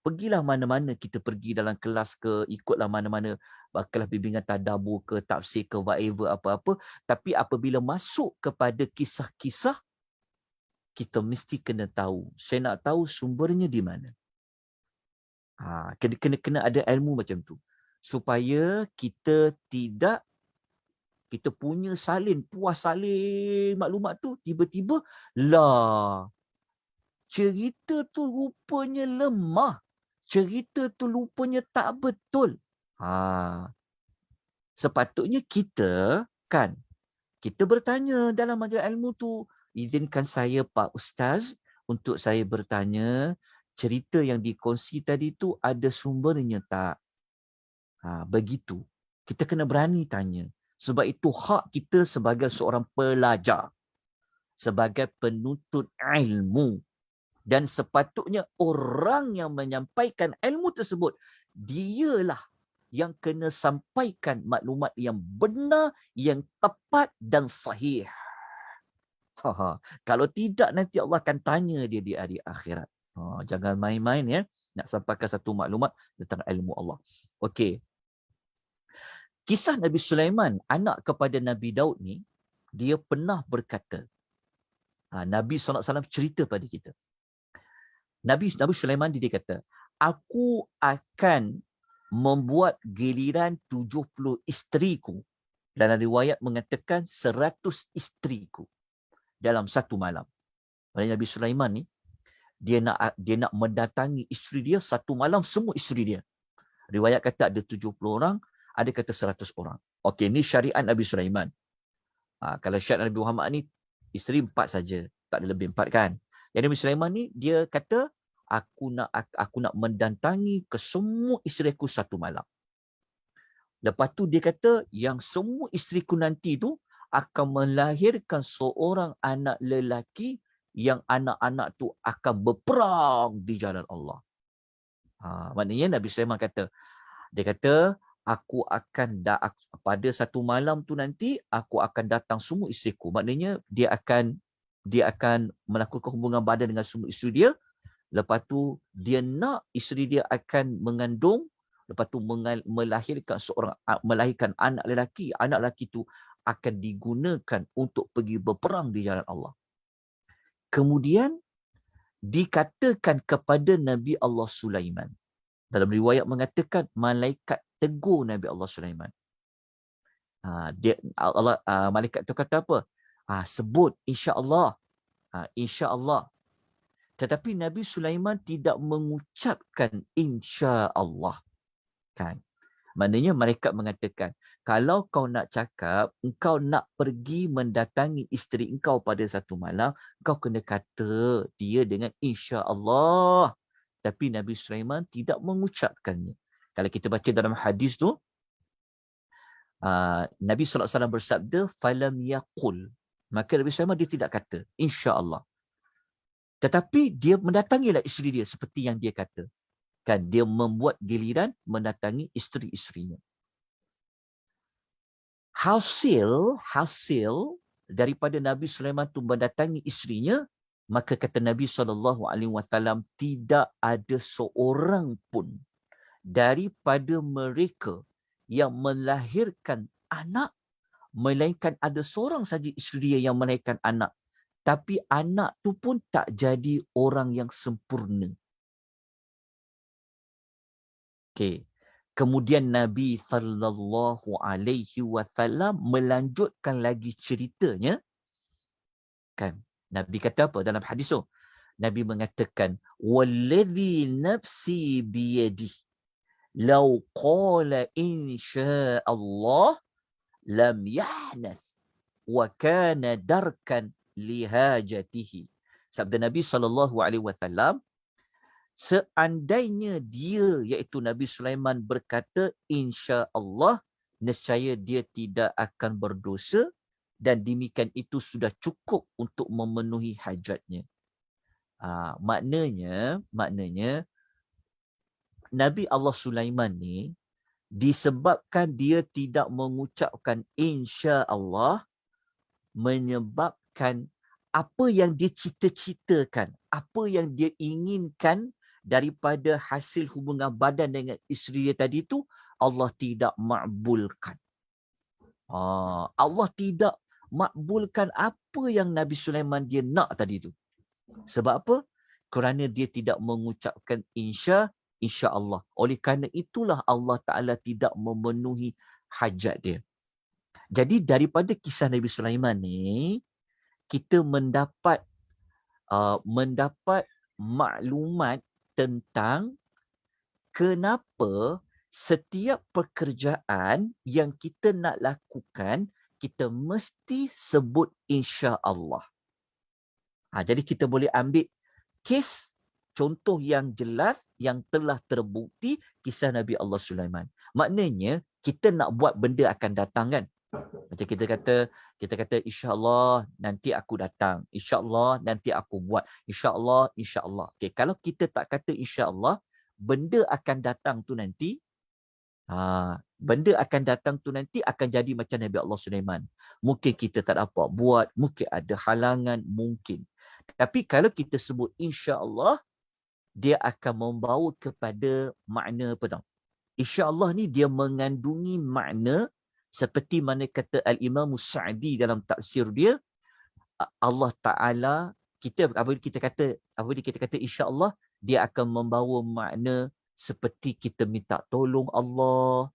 Pergilah mana-mana kita pergi dalam kelas ke, ikutlah mana-mana kelas bimbingan tadabbur ke, tafsir ke, whatever, apa-apa. Tapi apabila masuk kepada kisah-kisah, kita mesti kena tahu. Saya nak tahu sumbernya di mana. Kena ada ilmu macam tu. Supaya kita punya puas salin maklumat tu, tiba-tiba, cerita tu rupanya lemah. Cerita tu rupanya tak betul. Sepatutnya kita bertanya dalam majlis ilmu tu, izinkan saya Pak Ustaz untuk saya bertanya, cerita yang dikongsi tadi tu ada sumbernya tak? Begitu. Kita kena berani tanya. Sebab itu hak kita sebagai seorang pelajar, sebagai penuntut ilmu. Dan sepatutnya orang yang menyampaikan ilmu tersebut, dialah yang kena sampaikan maklumat yang benar, yang tepat dan sahih. Kalau tidak, nanti Allah akan tanya dia di hari akhirat. Jangan main-main ya, nak sampaikan satu maklumat tentang ilmu Allah. Okey. Kisah Nabi Sulaiman, anak kepada Nabi Daud ni, dia pernah berkata, Nabi SAW cerita pada kita. Nabi Sulaiman dia kata, aku akan membuat giliran 70 isteriku. Dalam riwayat mengatakan 100 isteriku dalam satu malam. Maksudnya Nabi Sulaiman ni, dia nak mendatangi isteri dia satu malam, semua isteri dia. Riwayat kata ada 70 orang, ada kata 100 orang. Okey, ni syariat Nabi Sulaiman. Kalau syariat Nabi Muhammad ni, isteri 4 saja, tak ada lebih 4 kan. Yang Nabi Sulaiman ni, dia kata, aku nak mendatangi ke semua isteriku satu malam. Lepas tu dia kata, yang semua isteriku nanti tu akan melahirkan seorang anak lelaki yang anak-anak tu akan berperang di jalan Allah. Maknanya Nabi Sulaiman kata, dia kata, pada satu malam tu nanti aku akan datang semua isteriku. Maknanya dia akan melakukan hubungan badan dengan semua isteri dia. Lepas tu dia nak isteri dia akan mengandung, lepas tu melahirkan anak lelaki. Anak lelaki tu akan digunakan untuk pergi berperang di jalan Allah. Kemudian dikatakan kepada Nabi Allah Sulaiman. Dalam riwayat mengatakan malaikat tegur Nabi Allah Sulaiman. Malaikat tu kata apa? Sebut insya-Allah. Insya-Allah. Tetapi Nabi Sulaiman tidak mengucapkan insya-Allah. Kan? Maknanya malaikat mengatakan, kalau kau nak cakap, engkau nak pergi mendatangi isteri engkau pada satu malam, kau kena kata dia dengan insya-Allah. Tapi Nabi Sulaiman tidak mengucapkannya. Kalau kita baca dalam hadis tu, Nabi SAW bersabda, falam yaqul. Maka Nabi Sulaiman dia tidak kata, insya-Allah. Tetapi dia mendatangilah isteri dia seperti yang dia kata. Kan, dia membuat giliran mendatangi isteri-isterinya. Hasil daripada Nabi Sulaiman tu mendatangi isterinya, maka kata Nabi SAW, tidak ada seorang pun daripada mereka yang melahirkan anak, melainkan ada seorang saja isteri dia yang melahirkan anak. Tapi anak tu pun tak jadi orang yang sempurna. Okay. Kemudian Nabi SAW melanjutkan lagi ceritanya. Kan? Nabi kata apa dalam hadis tu? Nabi mengatakan, "Walladhi nafsi biyadi, law qala insya Allah lam yahnath wa kana darkan lihajatihi." Sabda Nabi SAW, seandainya dia, iaitu Nabi Sulaiman berkata insya Allah, nescaya dia tidak akan berdosa dan demikian itu sudah cukup untuk memenuhi hajatnya. Maknanya Nabi Allah Sulaiman ni, disebabkan dia tidak mengucapkan insya Allah, menyebabkan apa yang dia cita-citakan, apa yang dia inginkan daripada hasil hubungan badan dengan isteri dia tadi tu, Allah tidak makbulkan. Allah tidak makbulkan apa yang Nabi Sulaiman dia nak tadi tu. Sebab apa? Kerana dia tidak mengucapkan insya Allah. Oleh kerana itulah Allah Ta'ala tidak memenuhi hajat dia. Jadi daripada kisah Nabi Sulaiman ni, kita mendapat maklumat tentang kenapa setiap pekerjaan yang kita nak lakukan, kita mesti sebut insya Allah. Jadi kita boleh ambil kes contoh yang jelas yang telah terbukti kisah Nabi Allah Sulaiman. Maknanya kita nak buat benda akan datang kan? Macam kita kata insya-Allah nanti aku datang, insya-Allah nanti aku buat, insya-Allah. Okay, kalau kita tak kata insya-Allah, benda akan datang tu nanti akan jadi macam Nabi Allah Sulaiman. Mungkin kita tak dapat buat, mungkin ada halangan, mungkin. Tapi kalau kita sebut insya-Allah, dia akan membawa kepada makna apa tau? Insya-Allah ni dia mengandungi makna seperti mana kata Al-Imam Sa'di dalam tafsir dia, Allah Ta'ala, apabila kita kata insya-Allah, dia akan membawa makna seperti kita minta tolong Allah,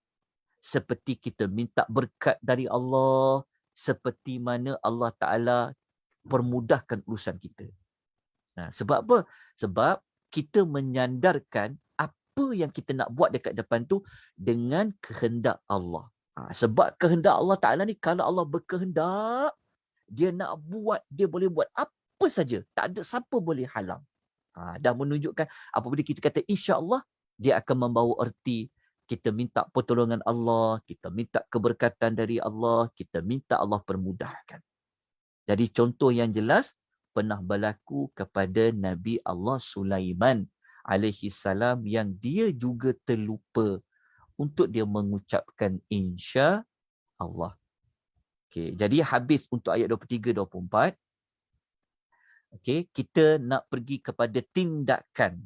seperti kita minta berkat dari Allah, seperti mana Allah Ta'ala permudahkan urusan kita. Sebab apa? Sebab kita menyandarkan apa yang kita nak buat dekat depan tu dengan kehendak Allah. Sebab kehendak Allah Ta'ala ni, kalau Allah berkehendak, dia nak buat, dia boleh buat apa saja. Tak ada siapa boleh halang. Dan menunjukkan apabila kita kata insya-Allah, dia akan membawa erti kita minta pertolongan Allah, kita minta keberkatan dari Allah, kita minta Allah permudahkan. Jadi contoh yang jelas pernah berlaku kepada Nabi Allah Sulaiman alaihi salam, yang dia juga terlupa untuk dia mengucapkan insya Allah. Okey, jadi habis untuk ayat 23-24. Okey, kita nak pergi kepada tindakan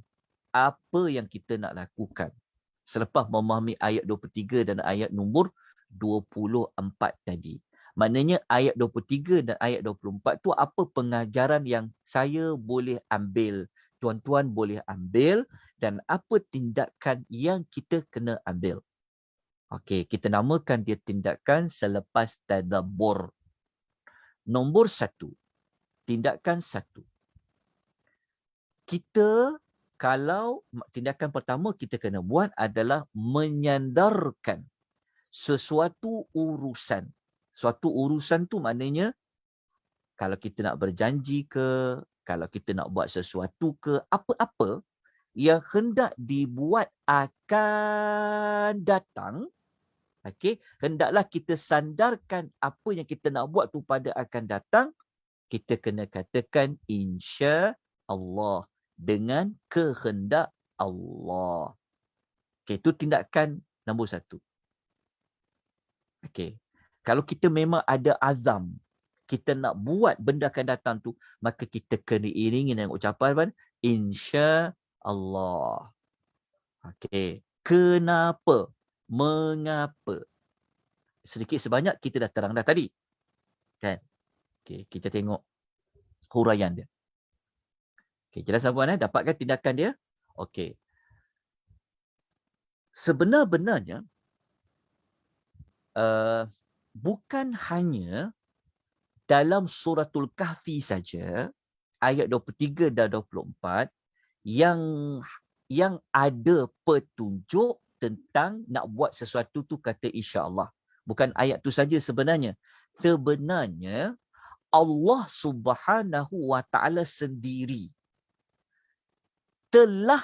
apa yang kita nak lakukan selepas memahami ayat 23 dan ayat nombor 24 tadi. Maknanya ayat 23 dan ayat 24 tu apa pengajaran yang saya boleh ambil, tuan-tuan boleh ambil, dan apa tindakan yang kita kena ambil. Okey, kita namakan dia tindakan selepas tadabbur. Nombor 1. Tindakan 1. Kita, kalau tindakan pertama kita kena buat adalah menyandarkan sesuatu urusan. Suatu urusan tu maknanya kalau kita nak berjanji ke, kalau kita nak buat sesuatu ke, apa-apa yang hendak dibuat akan datang, okey, hendaklah kita sandarkan apa yang kita nak buat tu pada akan datang. Kita kena katakan insya Allah, dengan kehendak Allah. Okey, itu tindakan nombor 1. Okey. Kalau kita memang ada azam, kita nak buat benda akan datang tu, maka kita kena iringi dengan ucapan insya Allah. Okey. Kenapa? Mengapa? Sedikit sebanyak kita dah terang dah tadi. Kan? Okey, kita tengok huraian dia. Okey, jelas puan dapatkan tindakan dia? Okey. Sebenar-benarnya bukan hanya dalam suratul Kahfi saja ayat 23 dan 24 yang ada petunjuk tentang nak buat sesuatu tu kata insya-Allah. Bukan ayat tu saja sebenarnya. Sebenarnya Allah Subhanahu wa taala sendiri telah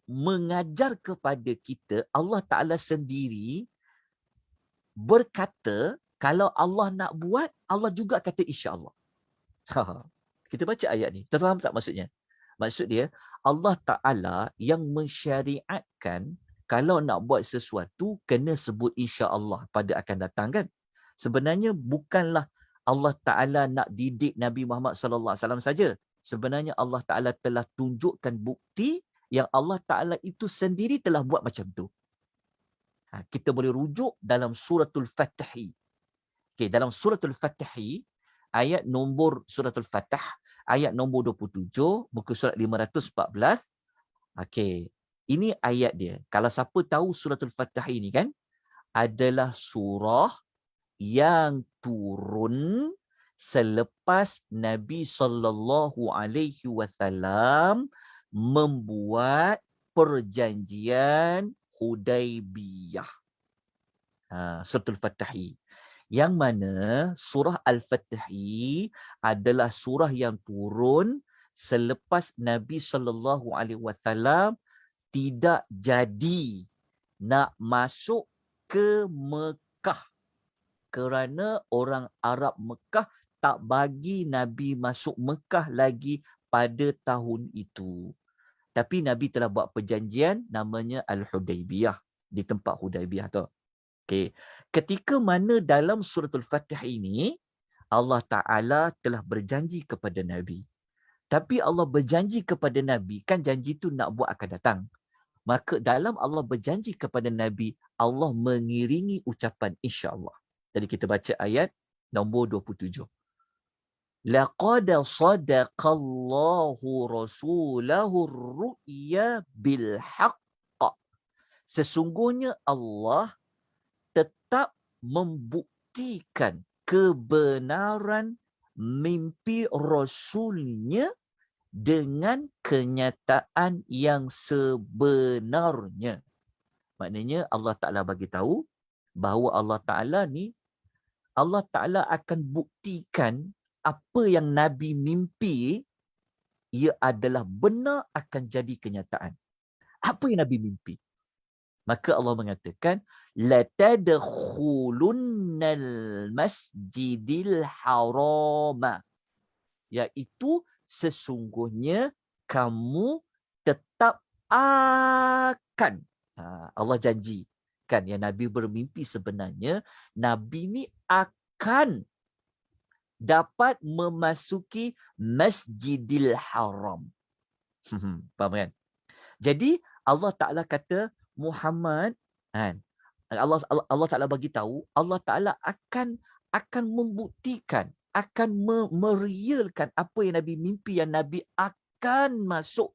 mengajar kepada kita, Allah Ta'ala sendiri berkata, kalau Allah nak buat, Allah juga kata insya-Allah. Kita baca ayat ni, terfaham tak maksudnya? Maksud dia, Allah Ta'ala yang mensyariatkan kalau nak buat sesuatu, kena sebut insya-Allah pada akan datang kan? Sebenarnya bukanlah Allah Ta'ala nak didik Nabi Muhammad SAW saja. Sebenarnya Allah Ta'ala telah tunjukkan bukti yang Allah Ta'ala itu sendiri telah buat macam tu. Kita boleh rujuk dalam suratul Fatihi. Okay, dalam suratul Fatihi, ayat nombor suratul Fatih, ayat nombor 27, muka surat 514. Okay, ini ayat dia. Kalau siapa tahu suratul Fatihi ni kan, adalah surah yang turun selepas Nabi SAW membuat perjanjian Hudaibiyah. Suratul Fatihi. Yang mana surah Al-Fatihi adalah surah yang turun selepas Nabi SAW tidak jadi nak masuk ke Mekah. Kerana orang Arab Mekah tak bagi Nabi masuk Mekah lagi pada tahun itu. Tapi Nabi telah buat perjanjian namanya Al-Hudaibiyah. Di tempat Hudaibiyah tu. Okay. Ketika mana dalam suratul Fatih ini, Allah Ta'ala telah berjanji kepada Nabi. Tapi Allah berjanji kepada Nabi, kan janji tu nak buat akan datang. Maka dalam Allah berjanji kepada Nabi, Allah mengiringi ucapan insya-Allah. Jadi kita baca ayat nombor 27. Laqad sadaqallahu rasulahu ar-ru'ya bil haqq. Sesungguhnya Allah tetap membuktikan kebenaran mimpi Rasulnya dengan kenyataan yang sebenarnya. Maknanya Allah Ta'ala bagi tahu bahawa Allah Ta'ala ni, Allah Ta'ala akan buktikan apa yang Nabi mimpi, ia adalah benar akan jadi kenyataan. Apa yang Nabi mimpi? Maka Allah mengatakan, la tadkhulunnal masjidil harama. Iaitu sesungguhnya kamu tetap akan Allah janji kan yang Nabi bermimpi sebenarnya Nabi ni akan dapat memasuki Masjidil Haram. Faham kan? Jadi Allah Ta'ala kata Muhammad kan, Allah Ta'ala bagi tahu Allah Ta'ala akan membuktikan, akan merealkan apa yang Nabi mimpi, yang Nabi akan masuk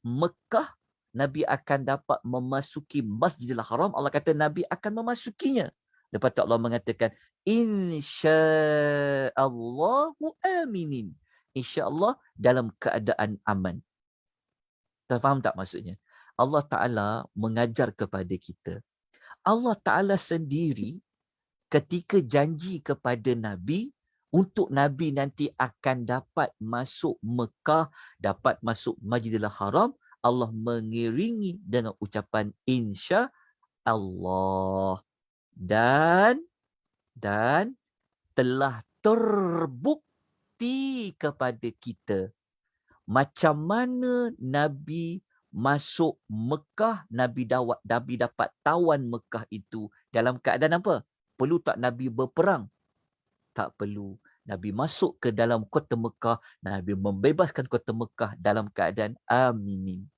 Mekah, Nabi akan dapat memasuki Masjidil Haram. Allah kata Nabi akan memasukinya. Lepas tu Allah mengatakan insyaallahu aminin. InsyaAllah dalam keadaan aman. Faham tak maksudnya? Allah Ta'ala mengajar kepada kita. Allah Ta'ala sendiri ketika janji kepada Nabi, untuk Nabi nanti akan dapat masuk Mekah, dapat masuk Masjidil Haram, Allah mengiringi dengan ucapan insya Allah. Dan telah terbukti kepada kita macam mana Nabi masuk Mekah, Nabi dapat tawan Mekah itu dalam keadaan apa? Perlu tak Nabi berperang? Tak perlu. Nabi masuk ke dalam kota Mekah, Nabi membebaskan kota Mekah dalam keadaan aminin.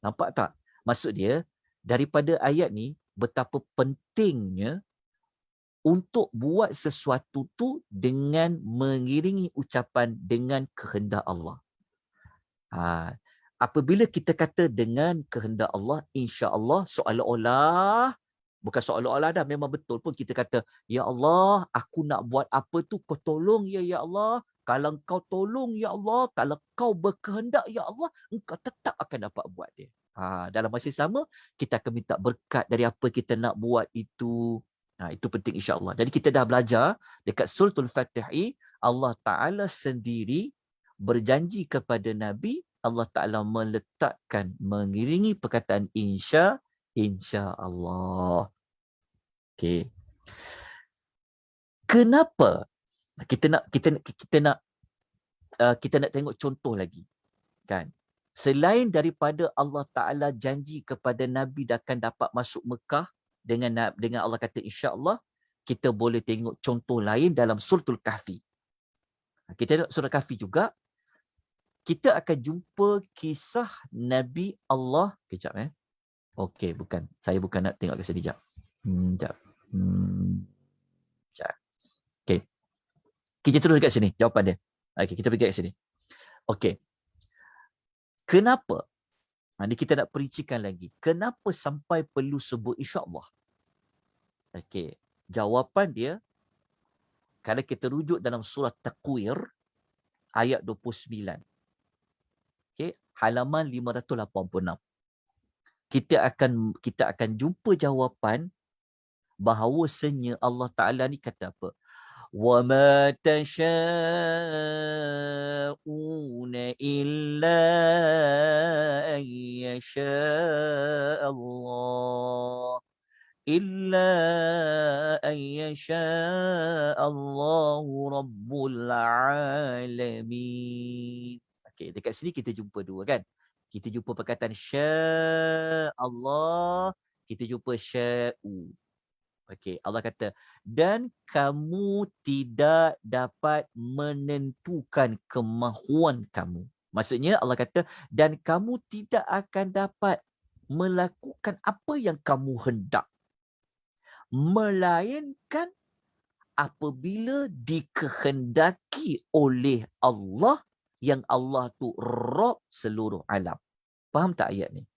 Nampak tak? Maksud dia, daripada ayat ni, betapa pentingnya untuk buat sesuatu tu dengan mengiringi ucapan dengan kehendak Allah. Apabila kita kata dengan kehendak Allah, insya-Allah, seolah-olah, bukan seolah-olah dah, memang betul pun kita kata, ya Allah, aku nak buat apa tu, kau tolong ya Allah. Kalau kau tolong ya Allah, kalau kau berkehendak ya Allah, engkau tetap akan dapat buat dia. Dalam masa sama, kita akan minta berkat dari apa kita nak buat itu. Itu penting insya-Allah. Jadi kita dah belajar dekat suratul Fatihah, Allah Ta'ala sendiri berjanji kepada Nabi, Allah Ta'ala meletakkan, mengiringi perkataan insya-Allah. Okay. Kenapa kita nak tengok contoh lagi, kan? Selain daripada Allah Ta'ala janji kepada Nabi akan dapat masuk Mekah dengan Allah kata insya-Allah, kita boleh tengok contoh lain dalam suratul Kahfi. Kita tengok surah Kahfi juga, kita akan jumpa kisah Nabi Allah. Kejap Okey, bukan. Saya bukan nak tengok ke sini. Sekejap. Sekejap. Okey. Kita terus dekat sini jawapan dia. Okey, kita pergi kat sini. Okey. Kenapa? Ini kita nak perincikan lagi. Kenapa sampai perlu sebut insya-Allah? Okey. Jawapan dia, kalau kita rujuk dalam surah Takwir ayat 29. Okey, halaman 586. Kita akan jumpa jawapan bahawasanya Allah Ta'ala ni kata apa? وَمَا تَشَاءُونَ إِلَّا أَن يَشَاءَ اللَّهُ إِلَّا أَن يَشَاءَ اللَّهُ رَبُّ الْعَالَمِينَ. Okey, dekat sini kita jumpa dua kan? Kita jumpa perkataan sya Allah, kita jumpa sya'u. Okey, Allah kata, dan kamu tidak dapat menentukan kemahuan kamu. Maksudnya Allah kata, dan kamu tidak akan dapat melakukan apa yang kamu hendak, melainkan apabila dikehendaki oleh Allah, yang Allah tu Rabb seluruh alam. Faham tak ayat ni?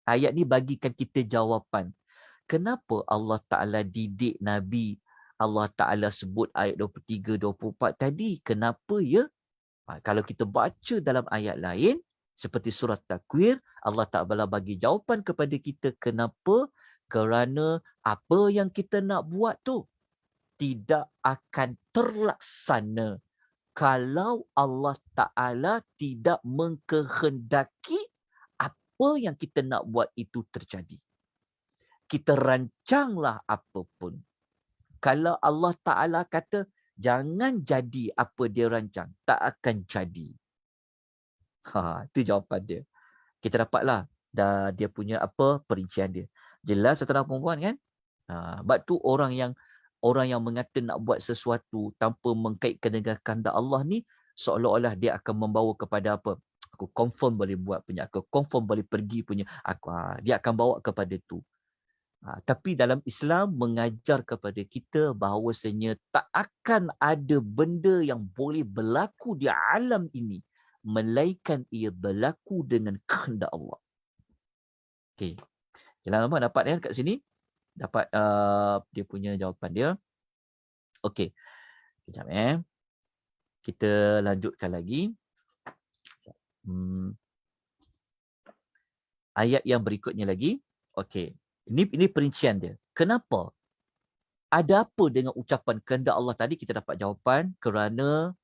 Ayat ni bagikan kita jawapan. Kenapa Allah Ta'ala didik Nabi? Allah Ta'ala sebut ayat 23-24 tadi. Kenapa ya? Kalau kita baca dalam ayat lain, seperti surah Takwir, Allah Ta'ala bagi jawapan kepada kita. Kenapa? Kerana apa yang kita nak buat tu tidak akan terlaksana kalau Allah Ta'ala tidak mengkehendaki apa yang kita nak buat itu terjadi. Kita rancanglah apapun. Kalau Allah Ta'ala kata, jangan jadi apa dia rancang, tak akan jadi. Itu jawapan dia. Kita dapatlah dan dia punya apa perincian dia. Jelas tuan-tuan perempuan kan? Sebab tu orang yang mengata nak buat sesuatu tanpa mengkaitkan dengan kehendak Allah ni, seolah-olah dia akan membawa kepada apa? Aku confirm boleh buat punya, aku confirm boleh pergi punya, dia akan bawa kepada tu. Tapi dalam Islam mengajar kepada kita bahawasanya tak akan ada benda yang boleh berlaku di alam ini melainkan ia berlaku dengan kehendak Allah. Okey. Jalan apa dapat ya kat sini? Dapat dia punya jawapan dia. Okey. Sekejap kita lanjutkan lagi. Ayat yang berikutnya lagi. Okey. Ini perincian dia. Kenapa? Ada apa dengan ucapan kehendak Allah tadi? Kita dapat jawapan kerana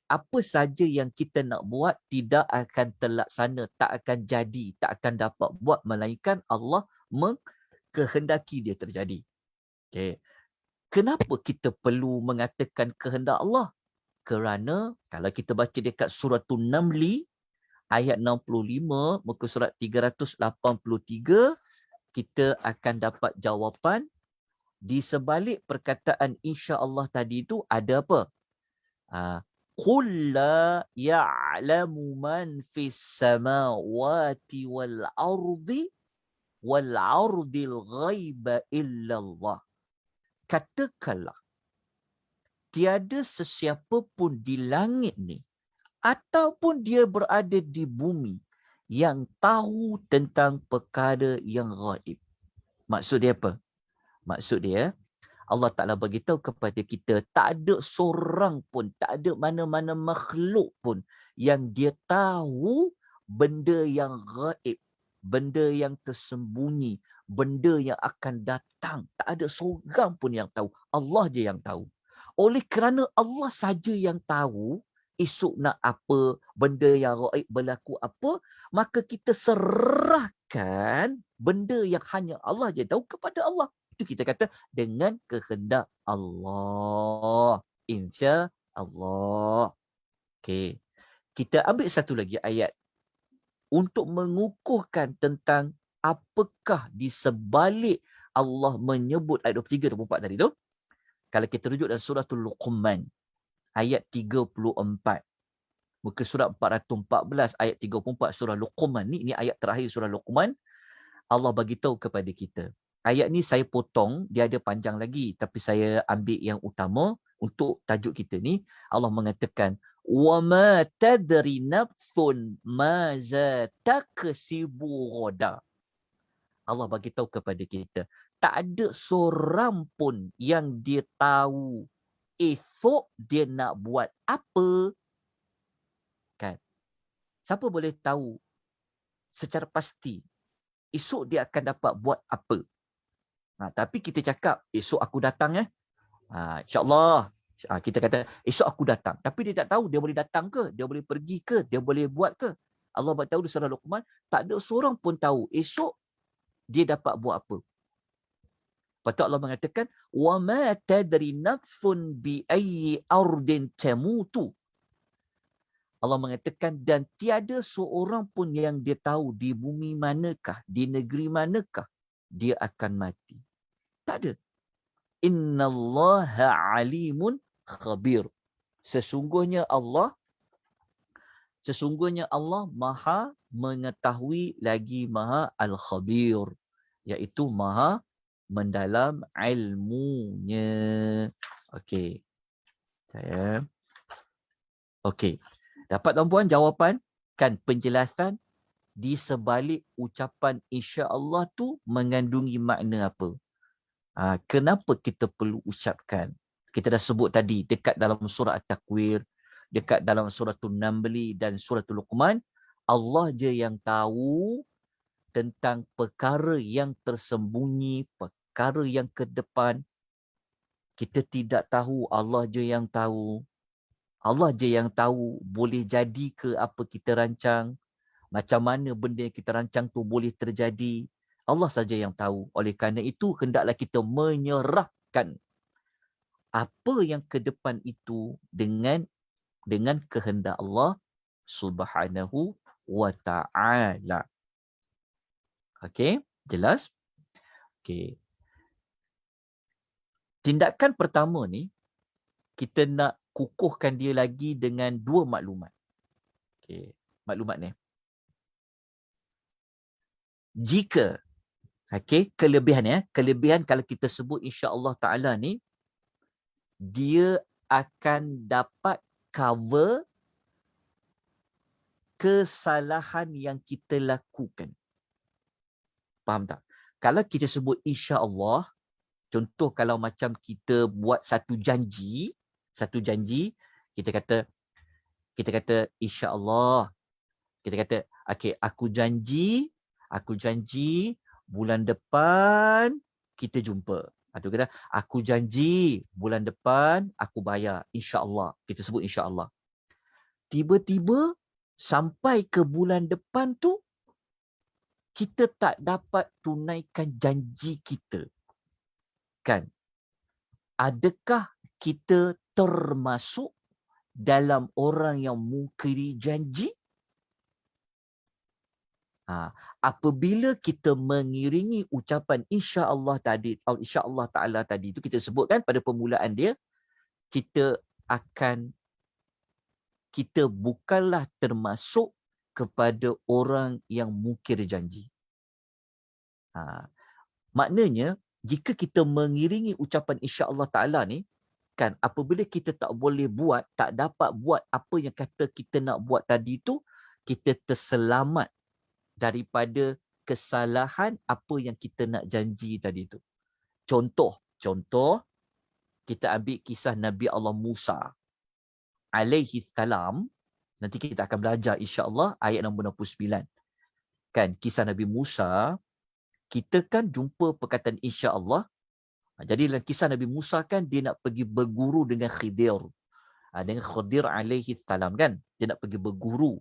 apa saja yang kita nak buat tidak akan terlaksana, tak akan jadi, tak akan dapat buat melainkan Allah mengkehendaki dia terjadi. Okey. Kenapa kita perlu mengatakan kehendak Allah? Kerana kalau kita baca dekat suratul Namli ayat 65 muka surat 383, kita akan dapat jawapan di sebalik perkataan insya-Allah tadi itu ada apa? Qul la ya'lamu man fis samawati wal ardil ghaiba illa Allah. Katakanlah, tiada sesiapa pun di langit ni ataupun dia berada di bumi yang tahu tentang perkara yang ghaib. Maksud dia apa? Maksud dia, Allah Ta'ala beritahu kepada kita, tak ada seorang pun, tak ada mana-mana makhluk pun yang dia tahu benda yang ghaib, benda yang tersembunyi, benda yang akan datang. Tak ada seorang pun yang tahu. Allah je yang tahu. Oleh kerana Allah saja yang tahu esok nak apa, benda yang ghaib berlaku apa, maka kita serahkan benda yang hanya Allah je tahu kepada Allah. Itu kita kata dengan kehendak Allah. Insya Allah. Okey. Kita ambil satu lagi ayat untuk mengukuhkan tentang apakah di sebalik Allah menyebut ayat 23 24 tadi tu. Kalau kita rujuk dalam suratul Luqman ayat 34. Muka surat 414 ayat 34 surah Luqman ni, ini ayat terakhir surah Luqman. Allah bagi tahu kepada kita. Ayat ni saya potong, dia ada panjang lagi tapi saya ambil yang utama untuk tajuk kita ni. Allah mengatakan wa ma tadri nafsun ma za taksibu ghada. Allah bagi tahu kepada kita, tak ada seorang pun yang dia tahu esok dia nak buat apa. Kan? Siapa boleh tahu secara pasti esok dia akan dapat buat apa? Tapi kita cakap esok aku datang InsyaAllah. Kita kata esok aku datang. Tapi dia tak tahu dia boleh datang ke, dia boleh pergi ke, dia boleh buat ke. Allah beritahu di surah Luqman, tak ada seorang pun tahu esok dia dapat buat apa. Lepas tu Allah mengatakan, wa ma tadri nafsun bi ayyi ardin tamutu. Allah mengatakan, dan tiada seorang pun yang dia tahu di bumi manakah, di negeri manakah dia akan mati. Tak ada. Innallaha alimun khabir. Sesungguhnya Allah maha mengetahui lagi maha al-khabir. Iaitu maha mendalam ilmunya. Okey. Okey. Dapat tuan-puan jawapan? Kan penjelasan di sebalik ucapan insya-Allah tu mengandungi makna apa? Kenapa kita perlu ucapkan? Kita dah sebut tadi dekat dalam surah At-Takwir, dekat dalam suratul Namli dan suratul Luqman, Allah je yang tahu tentang perkara yang tersembunyi, perkara yang ke depan. Kita tidak tahu, Allah je yang tahu. Allah je yang tahu boleh jadi ke apa kita rancang, macam mana benda yang kita rancang tu boleh terjadi. Allah saja yang tahu. Oleh kerana itu, hendaklah kita menyerahkan apa yang ke depan itu dengan kehendak Allah Subhanahu wa ta'ala. Okey, jelas? Okey. Tindakan pertama ni, kita nak kukuhkan dia lagi dengan dua maklumat. Okey, maklumat ni. Jika, okey, kelebihan kalau kita sebut insya-Allah Taala ni, dia akan dapat cover kesalahan yang kita lakukan. Faham tak? Kalau kita sebut insya-Allah, contoh kalau macam kita buat satu janji, kita kata insya-Allah. Kita kata, okey, aku janji bulan depan kita jumpa. Atau kata, aku janji bulan depan aku bayar, insya-Allah. Kita sebut insya-Allah. Tiba-tiba sampai ke bulan depan tu, kita tak dapat tunaikan janji kita. Kan? Adakah kita termasuk dalam orang yang mungkiri janji? Apabila kita mengiringi ucapan insya-Allah tadi, atau insya-Allah Taala tadi itu kita sebutkan pada permulaan dia, kita bukanlah termasuk kepada orang yang mungkir janji. Maknanya jika kita mengiringi ucapan insya-Allah Taala ni, kan, apabila kita tak boleh buat, tak dapat buat apa yang kata kita nak buat tadi tu, kita terselamat daripada kesalahan apa yang kita nak janji tadi tu. Contoh, kita ambil kisah Nabi Allah Musa alaihi salam. Nanti kita akan belajar insya-Allah ayat nombor 69. Kan, kisah Nabi Musa, kita kan jumpa perkataan insya-Allah. Jadi dalam kisah Nabi Musa kan dia nak pergi berguru dengan Khidir. Dengan Khidir alaihi salam kan, dia nak pergi berguru.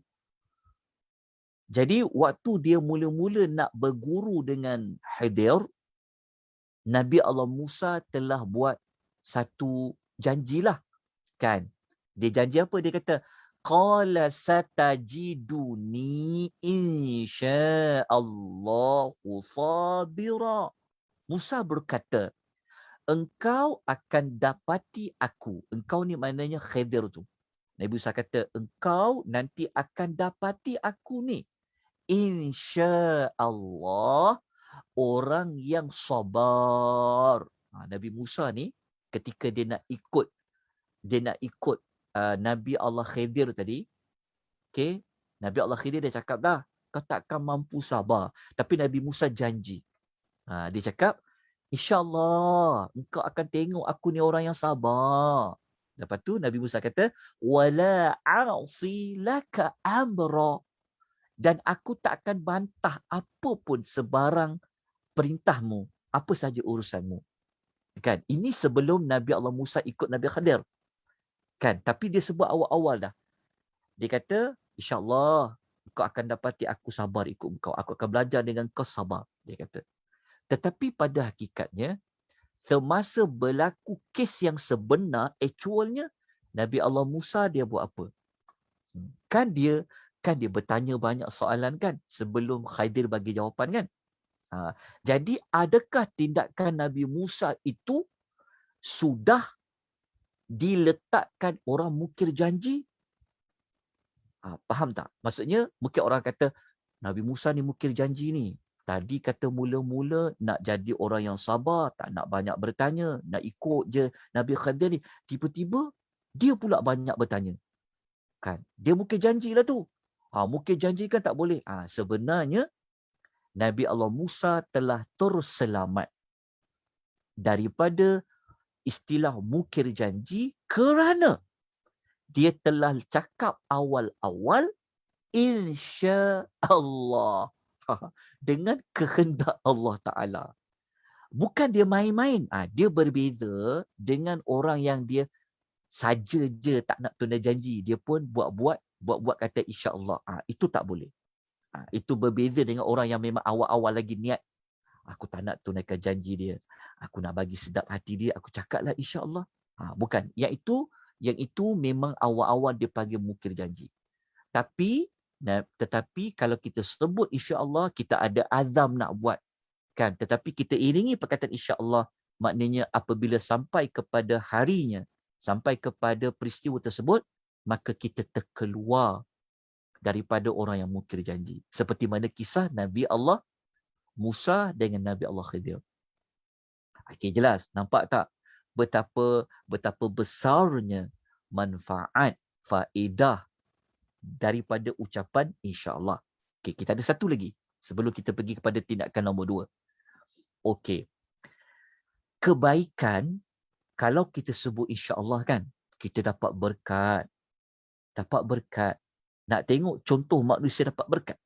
Jadi waktu dia mula-mula nak berguru dengan Khidir, Nabi Allah Musa telah buat satu janjilah. Kan? Dia janji apa? Dia kata, qala satajiduni insya'allahu sabira. Musa berkata, engkau akan dapati aku. Engkau ni maknanya Khidir tu. Nabi Musa kata, engkau nanti akan dapati aku ni, insya-Allah, orang yang sabar. Nabi Musa ni ketika dia nak ikut Nabi Allah Khidir tadi, okey, Nabi Allah Khidir dia cakap dah, kau takkan mampu sabar. Tapi Nabi Musa janji. Dia cakap, insya-Allah engkau akan tengok aku ni orang yang sabar. Lepas tu Nabi Musa kata, wala a'si laka amra. Dan aku tak akan bantah apa pun sebarang perintahmu, apa saja urusanmu. Kan? Ini sebelum Nabi Allah Musa ikut Nabi Khadir. Kan? Tapi dia sebut awal-awal dah. Dia kata, insya-Allah kau akan dapati aku sabar ikut engkau. Aku akan belajar dengan kau sabar. Dia kata. Tetapi pada hakikatnya, semasa berlaku kes yang sebenar, actualnya, Nabi Allah Musa dia buat apa? Kan dia bertanya banyak soalan kan sebelum Khidir bagi jawapan kan. Jadi adakah tindakan Nabi Musa itu sudah diletakkan orang mungkir janji? Faham tak? Maksudnya mungkin orang kata Nabi Musa ni mungkir janji ni. Tadi kata mula-mula nak jadi orang yang sabar, tak nak banyak bertanya, nak ikut je Nabi Khidir ni. Tiba-tiba dia pula banyak bertanya. Kan? Dia mungkir janjilah tu. Mungkir janji kan tak boleh. Sebenarnya Nabi Allah Musa telah terselamat daripada istilah mungkir janji kerana dia telah cakap awal-awal insya-Allah dengan kehendak Allah Ta'ala. Bukan dia main-main. Dia berbeza dengan orang yang dia saja je tak nak tunai janji. Dia pun buat-buat kata insya-Allah. Itu tak boleh. Itu berbeza dengan orang yang memang awal-awal lagi niat. Aku tak nak tunaikan janji dia. Aku nak bagi sedap hati dia. Aku cakaplah insya-Allah. Bukan. Yang itu memang awal-awal dia panggil mungkir janji. Tapi Tetapi kalau kita sebut insya-Allah, kita ada azam nak buat. Kan? Tetapi kita iringi perkataan insya-Allah, maknanya apabila sampai kepada harinya, sampai kepada peristiwa tersebut, maka kita terkeluar daripada orang yang mungkir janji. Seperti mana kisah Nabi Allah Musa dengan Nabi Allah Khidir. Okey, jelas. Nampak tak? Betapa besarnya manfaat, faedah daripada ucapan insya-Allah. Okey, kita ada satu lagi sebelum kita pergi kepada tindakan nombor 2. Okey. Kebaikan, kalau kita sebut insya-Allah kan, kita dapat berkat. Dapat berkat. Nak tengok contoh manusia dapat berkat.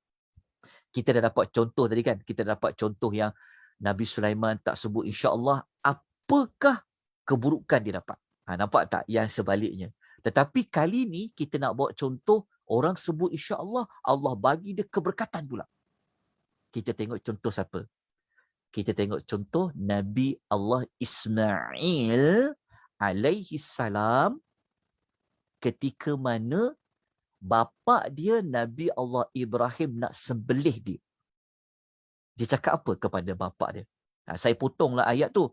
Kita dah dapat contoh tadi kan. Kita dapat contoh yang Nabi Sulaiman tak sebut insya-Allah. Apakah keburukan dia dapat? Nampak tak yang sebaliknya? Tetapi kali ni kita nak bawa contoh orang sebut insya-Allah, Allah bagi dia keberkatan pula. Kita tengok contoh siapa? Kita tengok contoh Nabi Allah Ismail alaihi salam, ketika mana bapa dia Nabi Allah Ibrahim nak sembelih dia. Dia cakap apa kepada bapa dia? Saya potonglah ayat tu.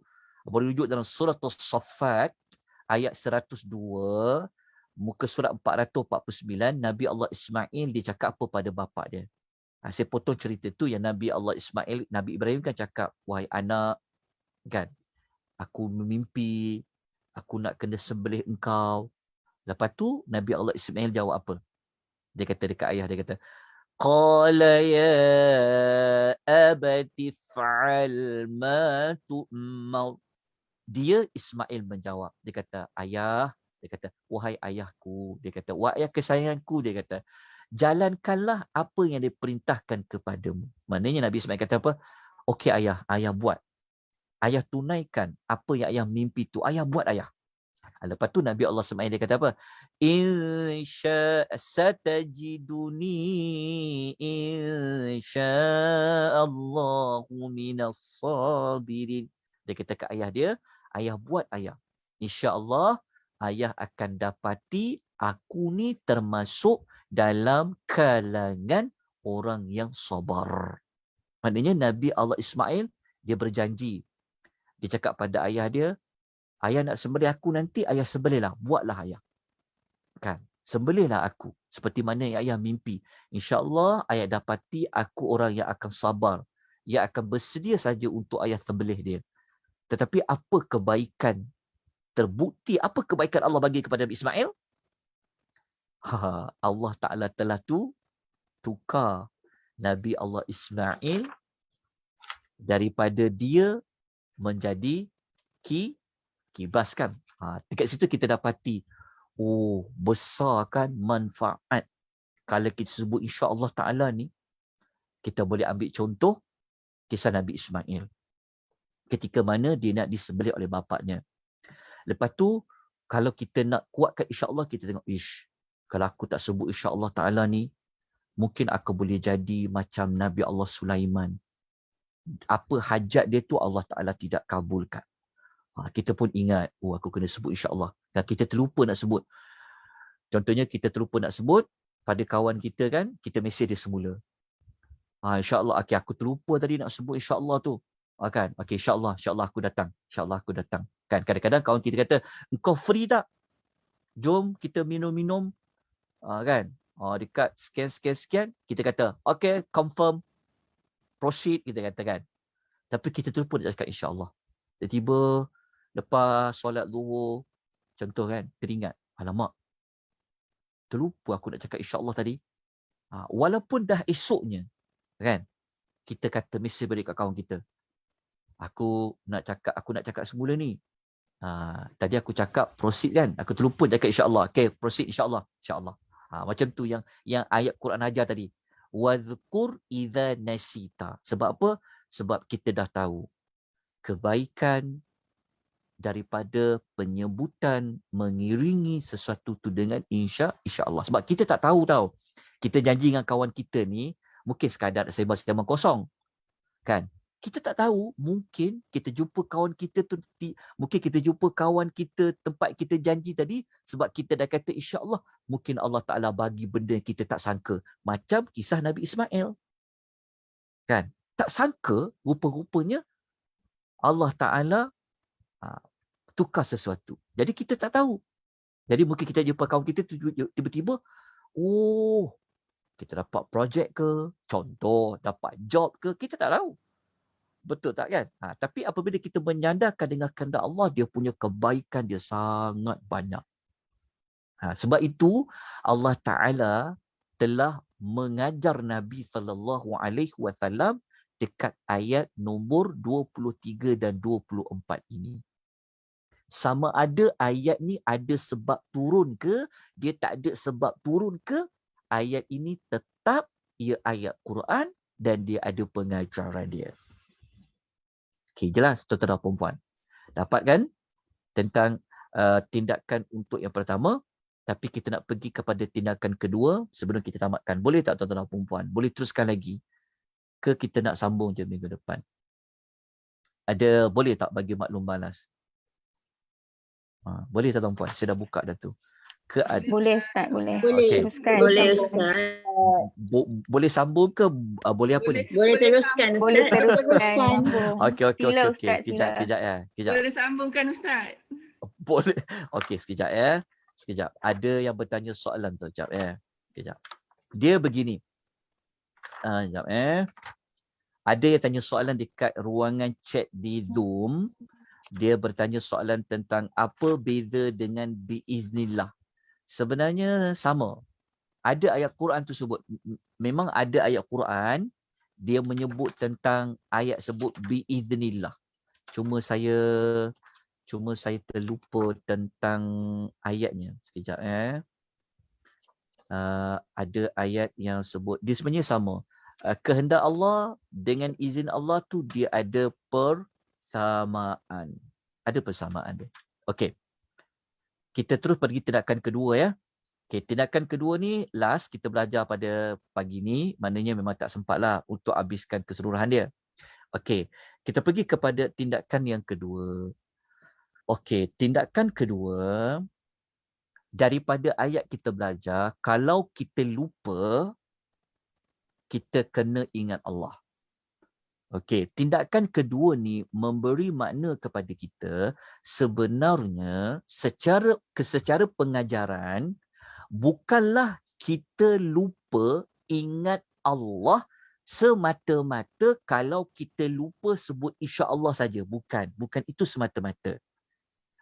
Merujuk dalam surah As-Saffat ayat 102, muka surat 449, Nabi Allah Ismail dia cakap apa pada bapa dia. Saya potong cerita tu yang Nabi Allah Ismail, Nabi Ibrahim kan cakap, wahai anak, kan, aku memimpi, aku nak kena sembelih engkau. Lepas tu Nabi Allah Ismail jawab apa? Dia kata dekat ayah, dia kata, qala ya abati fa'al ma tu'mar. Dia Ismail menjawab, dia kata, ayah, dia kata, wahai ayahku, dia kata, wahai kesayanganku, dia kata, jalankanlah apa yang diperintahkan kepadamu. Maknanya Nabi Ismail kata apa? Okey ayah, ayah buat. Ayah tunaikan apa yang ayah mimpi tu, ayah buat ayah. Lepas tu Nabi Allah Ismail dia kata apa? Insya satajiduni insyaallahu minas sabirin. Dia kata ke ayah dia, ayah buat ayah. InsyaAllah ayah akan dapati aku ni termasuk dalam kalangan orang yang sabar. Maknanya Nabi Allah Ismail dia berjanji. Dia cakap pada ayah dia, ayah nak sembelih aku nanti, ayah sembelihlah, buatlah ayah. Kan? Sembelihlah aku seperti mana yang ayah mimpi. InsyaAllah ayah dapati aku orang yang akan sabar, yang akan bersedia saja untuk ayah sembelih dia. Tetapi apa kebaikan terbukti, apa kebaikan Allah bagi kepada Nabi Ismail? Allah Ta'ala telah tukar Nabi Allah Ismail daripada dia menjadi kibas kan. Dekat situ kita dapati, oh besar kan manfaat. Kalau kita sebut insya Allah Ta'ala ni, kita boleh ambil contoh kisah Nabi Ismail. Ketika mana dia nak disembelih oleh bapaknya. Lepas tu, kalau kita nak kuatkan insya Allah, kita tengok, kalau aku tak sebut insya Allah Ta'ala ni, mungkin aku boleh jadi macam Nabi Allah Sulaiman. Apa hajat dia tu Allah Ta'ala tidak kabulkan. Kita pun ingat, aku kena sebut insya Allah. Dan kita terlupa nak sebut. Contohnya kita terlupa nak sebut pada kawan kita kan, kita mesej dia semula. Insya Allah, okay, aku terlupa tadi nak sebut insya Allah tu. Kan? Okay, insya Allah aku datang. InsyaAllah aku datang. Kan? Kadang-kadang kawan kita kata, engkau free tak? Jom kita minum-minum. Kan? Dekat scan. Kita kata, okay, confirm. Proceed, kita kata kan. Tapi kita terlupa nak cakap insya Allah. Tiba-tiba, lepas solat zuhur, contoh kan, teringat, alamak, terlupa aku nak cakap insya Allah tadi. Walaupun dah esoknya, kan, kita kata mesej balik kat kawan kita. Aku nak cakap semula ni. Tadi aku cakap proceed kan. Aku terlupa cakap insya-Allah. Okay, proceed insya-Allah. Insya-Allah. Macam tu yang ayat Quran ajar tadi. Wadhkur idza nasita. Sebab apa? Sebab kita dah tahu kebaikan daripada penyebutan mengiringi sesuatu tu dengan insya-Allah. Sebab kita tak tahu tau. Kita janji dengan kawan kita ni mungkin sekadar sembang kosong. Kan? Kita tak tahu, mungkin kita jumpa kawan kita tu, mungkin kita jumpa kawan kita tempat kita janji tadi, sebab kita dah kata insya-Allah, mungkin Allah Taala bagi benda yang kita tak sangka. Macam kisah Nabi Ismail. Kan? Tak sangka rupa-rupanya Allah Taala tukar sesuatu. Jadi kita tak tahu. Jadi mungkin kita jumpa kawan kita tiba-tiba, oh, kita dapat projek ke, contoh dapat job ke, kita tak tahu. Betul tak kan? Tapi apabila kita menyandarkan dengan kehendak Allah, dia punya kebaikan dia sangat banyak. Sebab itu Allah Ta'ala telah mengajar Nabi SAW dekat ayat nombor 23 dan 24 ini. Sama ada ayat ni ada sebab turun ke, dia tak ada sebab turun ke, ayat ini tetap ia ayat Quran dan dia ada pengajaran dia. Okey, jelas tuan-tuan dan puan-puan. Dapat kan tentang tindakan untuk yang pertama, tapi kita nak pergi kepada tindakan kedua sebelum kita tamatkan. Boleh tak tuan-tuan dan puan-puan? Boleh teruskan lagi? Ke kita nak sambung je minggu depan? Boleh tak bagi maklum balas? Boleh tak tuan-puan? Saya dah buka dah tu. Boleh Ustaz, boleh. Boleh. Teruskan. Boleh Ustaz. Boleh sambung ke boleh apa ni? Boleh teruskan Ustaz. Boleh teruskan. Okey. Sila Ustaz, sila. Kejap ya. Kejap. Boleh sambungkan Ustaz. Boleh. Okey, sekejap ya. Sekejap. Ada yang bertanya soalan tu. Sekejap ya. Sekejap. Dia begini. Sekejap Ada yang tanya soalan dekat ruangan chat di Zoom. Dia bertanya soalan tentang apa beza dengan biiznillah. Sebenarnya sama. Ada ayat Quran tu sebut. Memang ada ayat Quran. Dia menyebut tentang ayat sebut biiznillah. Cuma saya terlupa tentang ayatnya. Sekejap ada ayat yang sebut. Dia sebenarnya sama. Kehendak Allah dengan izin Allah tu dia ada persamaan. Ada persamaan dia. Okey. Kita terus pergi tindakan kedua ya. Okey, tindakan kedua ni last kita belajar pada pagi ni, maknanya memang tak sempatlah untuk habiskan keseluruhan dia. Okey, kita pergi kepada tindakan yang kedua. Okey, tindakan kedua daripada ayat kita belajar, kalau kita lupa, kita kena ingat Allah. Okey, tindakan kedua ni memberi makna kepada kita sebenarnya secara pengajaran bukanlah kita lupa ingat Allah semata-mata kalau kita lupa sebut insya-Allah saja, bukan itu semata-mata.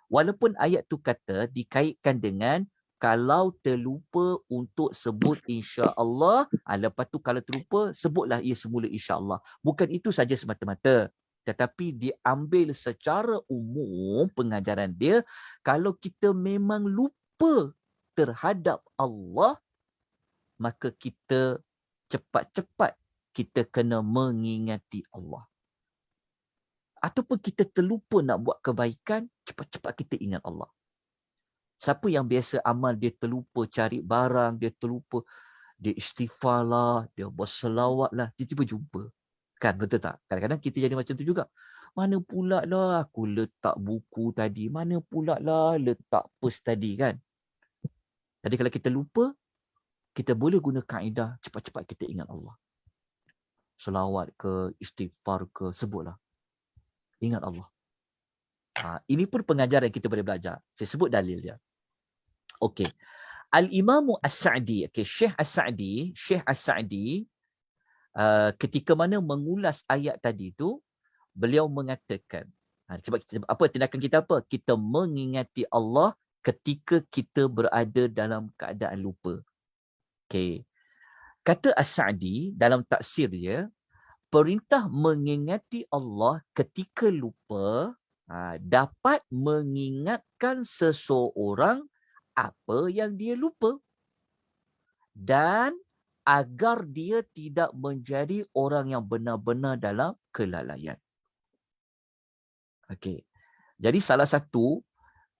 Walaupun ayat tu kata dikaitkan dengan kalau terlupa untuk sebut insya-Allah, lepas tu kalau terlupa sebutlah ia semula insya-Allah. Bukan itu saja semata-mata, tetapi diambil secara umum pengajaran dia, kalau kita memang lupa terhadap Allah, maka kita cepat-cepat kita kena mengingati Allah. Ataupun kita terlupa nak buat kebaikan, cepat-cepat kita ingat Allah. Siapa yang biasa amal, dia terlupa cari barang, dia terlupa, dia istighfar lah, dia berselawat lah, tiba-tiba jumpa. Kan, betul tak? Kadang-kadang kita jadi macam tu juga. Mana pula lah aku letak buku tadi, mana pula lah letak pers tadi kan. Jadi kalau kita lupa, kita boleh guna kaedah cepat-cepat kita ingat Allah. Selawat ke, istighfar ke, sebutlah. Ingat Allah. Ini pun pengajaran kita boleh belajar. Saya sebut dalil dia. Okey. Al-Imam As-Sa'di, Syekh As-Sa'di ketika mana mengulas ayat tadi tu, beliau mengatakan, cuba tindakan kita apa? Kita mengingati Allah ketika kita berada dalam keadaan lupa. Okey. Kata As-Sa'di dalam tafsir dia, perintah mengingati Allah ketika lupa dapat mengingatkan seseorang apa yang dia lupa dan agar dia tidak menjadi orang yang benar-benar dalam kelalaian. Okey. Jadi salah satu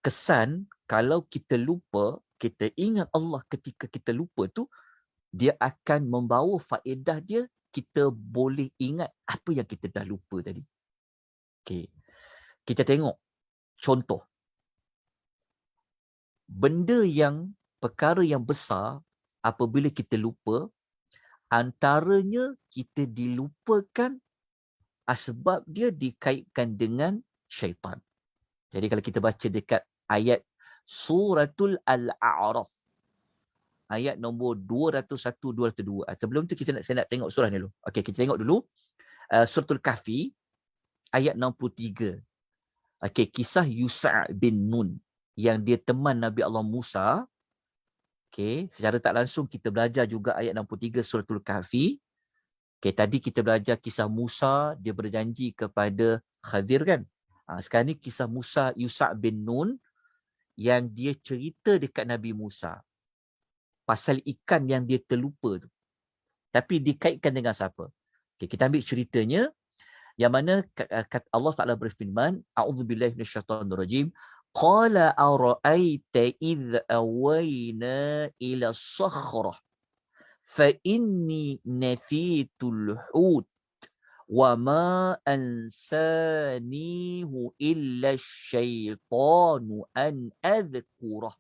kesan kalau kita lupa, kita ingat Allah ketika kita lupa tu, dia akan membawa faedah dia kita boleh ingat apa yang kita dah lupa tadi. Okey. Kita tengok contoh. Perkara yang besar apabila kita lupa, antaranya kita dilupakan sebab dia dikaitkan dengan syaitan. Jadi kalau kita baca dekat ayat Suratul Al-A'raf, ayat nombor 201-202. Sebelum tu saya nak tengok surah ni dulu. Okey, kita tengok dulu Suratul Kahfi ayat 63. Okey, kisah Yusa' bin Nun yang dia teman Nabi Allah Musa. Okey, secara tak langsung kita belajar juga ayat 63 Suratul Kahfi. Okey, tadi kita belajar kisah Musa, dia berjanji kepada Khadir kan. Sekarang ni kisah Musa Yusa' bin Nun yang dia cerita dekat Nabi Musa pasal ikan yang dia terlupa tu. Tapi dikaitkan dengan siapa? Okay, kita ambil ceritanya yang mana Allah Ta'ala berfirman, A'udzubillahi minasyaitonirrajim, Qala ara'aita idh awayna ila sakhrah fa inni nafitul hut wa ma ansanihu illa syaitanu an adhkurah.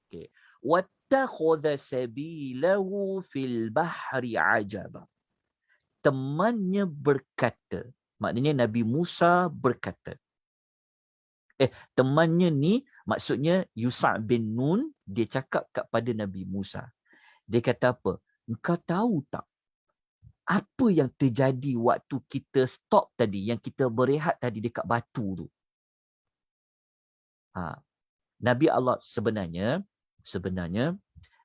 Okay. Wattakhadha sabilahu fil bahri ajaba. Temannya berkata, maknanya Nabi Musa berkata. Temannya ni maksudnya Yusa' bin Nun, dia cakap kepada Nabi Musa. Dia kata apa? Engkau tahu tak apa yang terjadi waktu kita stop tadi, yang kita berehat tadi dekat batu tu? Nabi Allah sebenarnya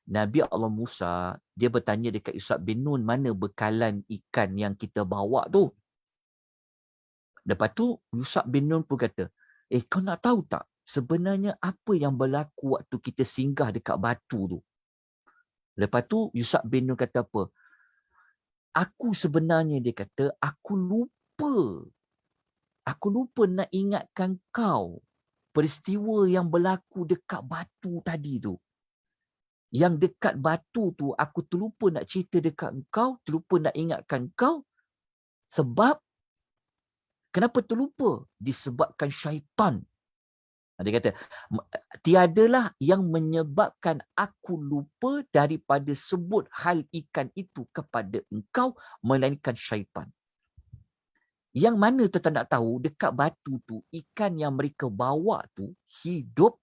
Nabi Allah Musa, dia bertanya dekat Yusa' bin Nun, mana bekalan ikan yang kita bawa tu? Lepas tu Yusa' bin Nun pun kata, kau nak tahu tak sebenarnya apa yang berlaku waktu kita singgah dekat batu tu? Lepas tu Yusa' bin Nun kata apa? Aku sebenarnya, dia kata, aku lupa nak ingatkan kau peristiwa yang berlaku dekat batu tadi tu. Yang dekat batu tu aku terlupa nak cerita dekat engkau, terlupa nak ingatkan kau. Sebab kenapa terlupa? Disebabkan syaitan. Dia kata, tiadalah yang menyebabkan aku lupa daripada sebut hal ikan itu kepada engkau, melainkan syaitan. Yang mana tuan-tuan nak tahu, dekat batu tu, ikan yang mereka bawa tu hidup,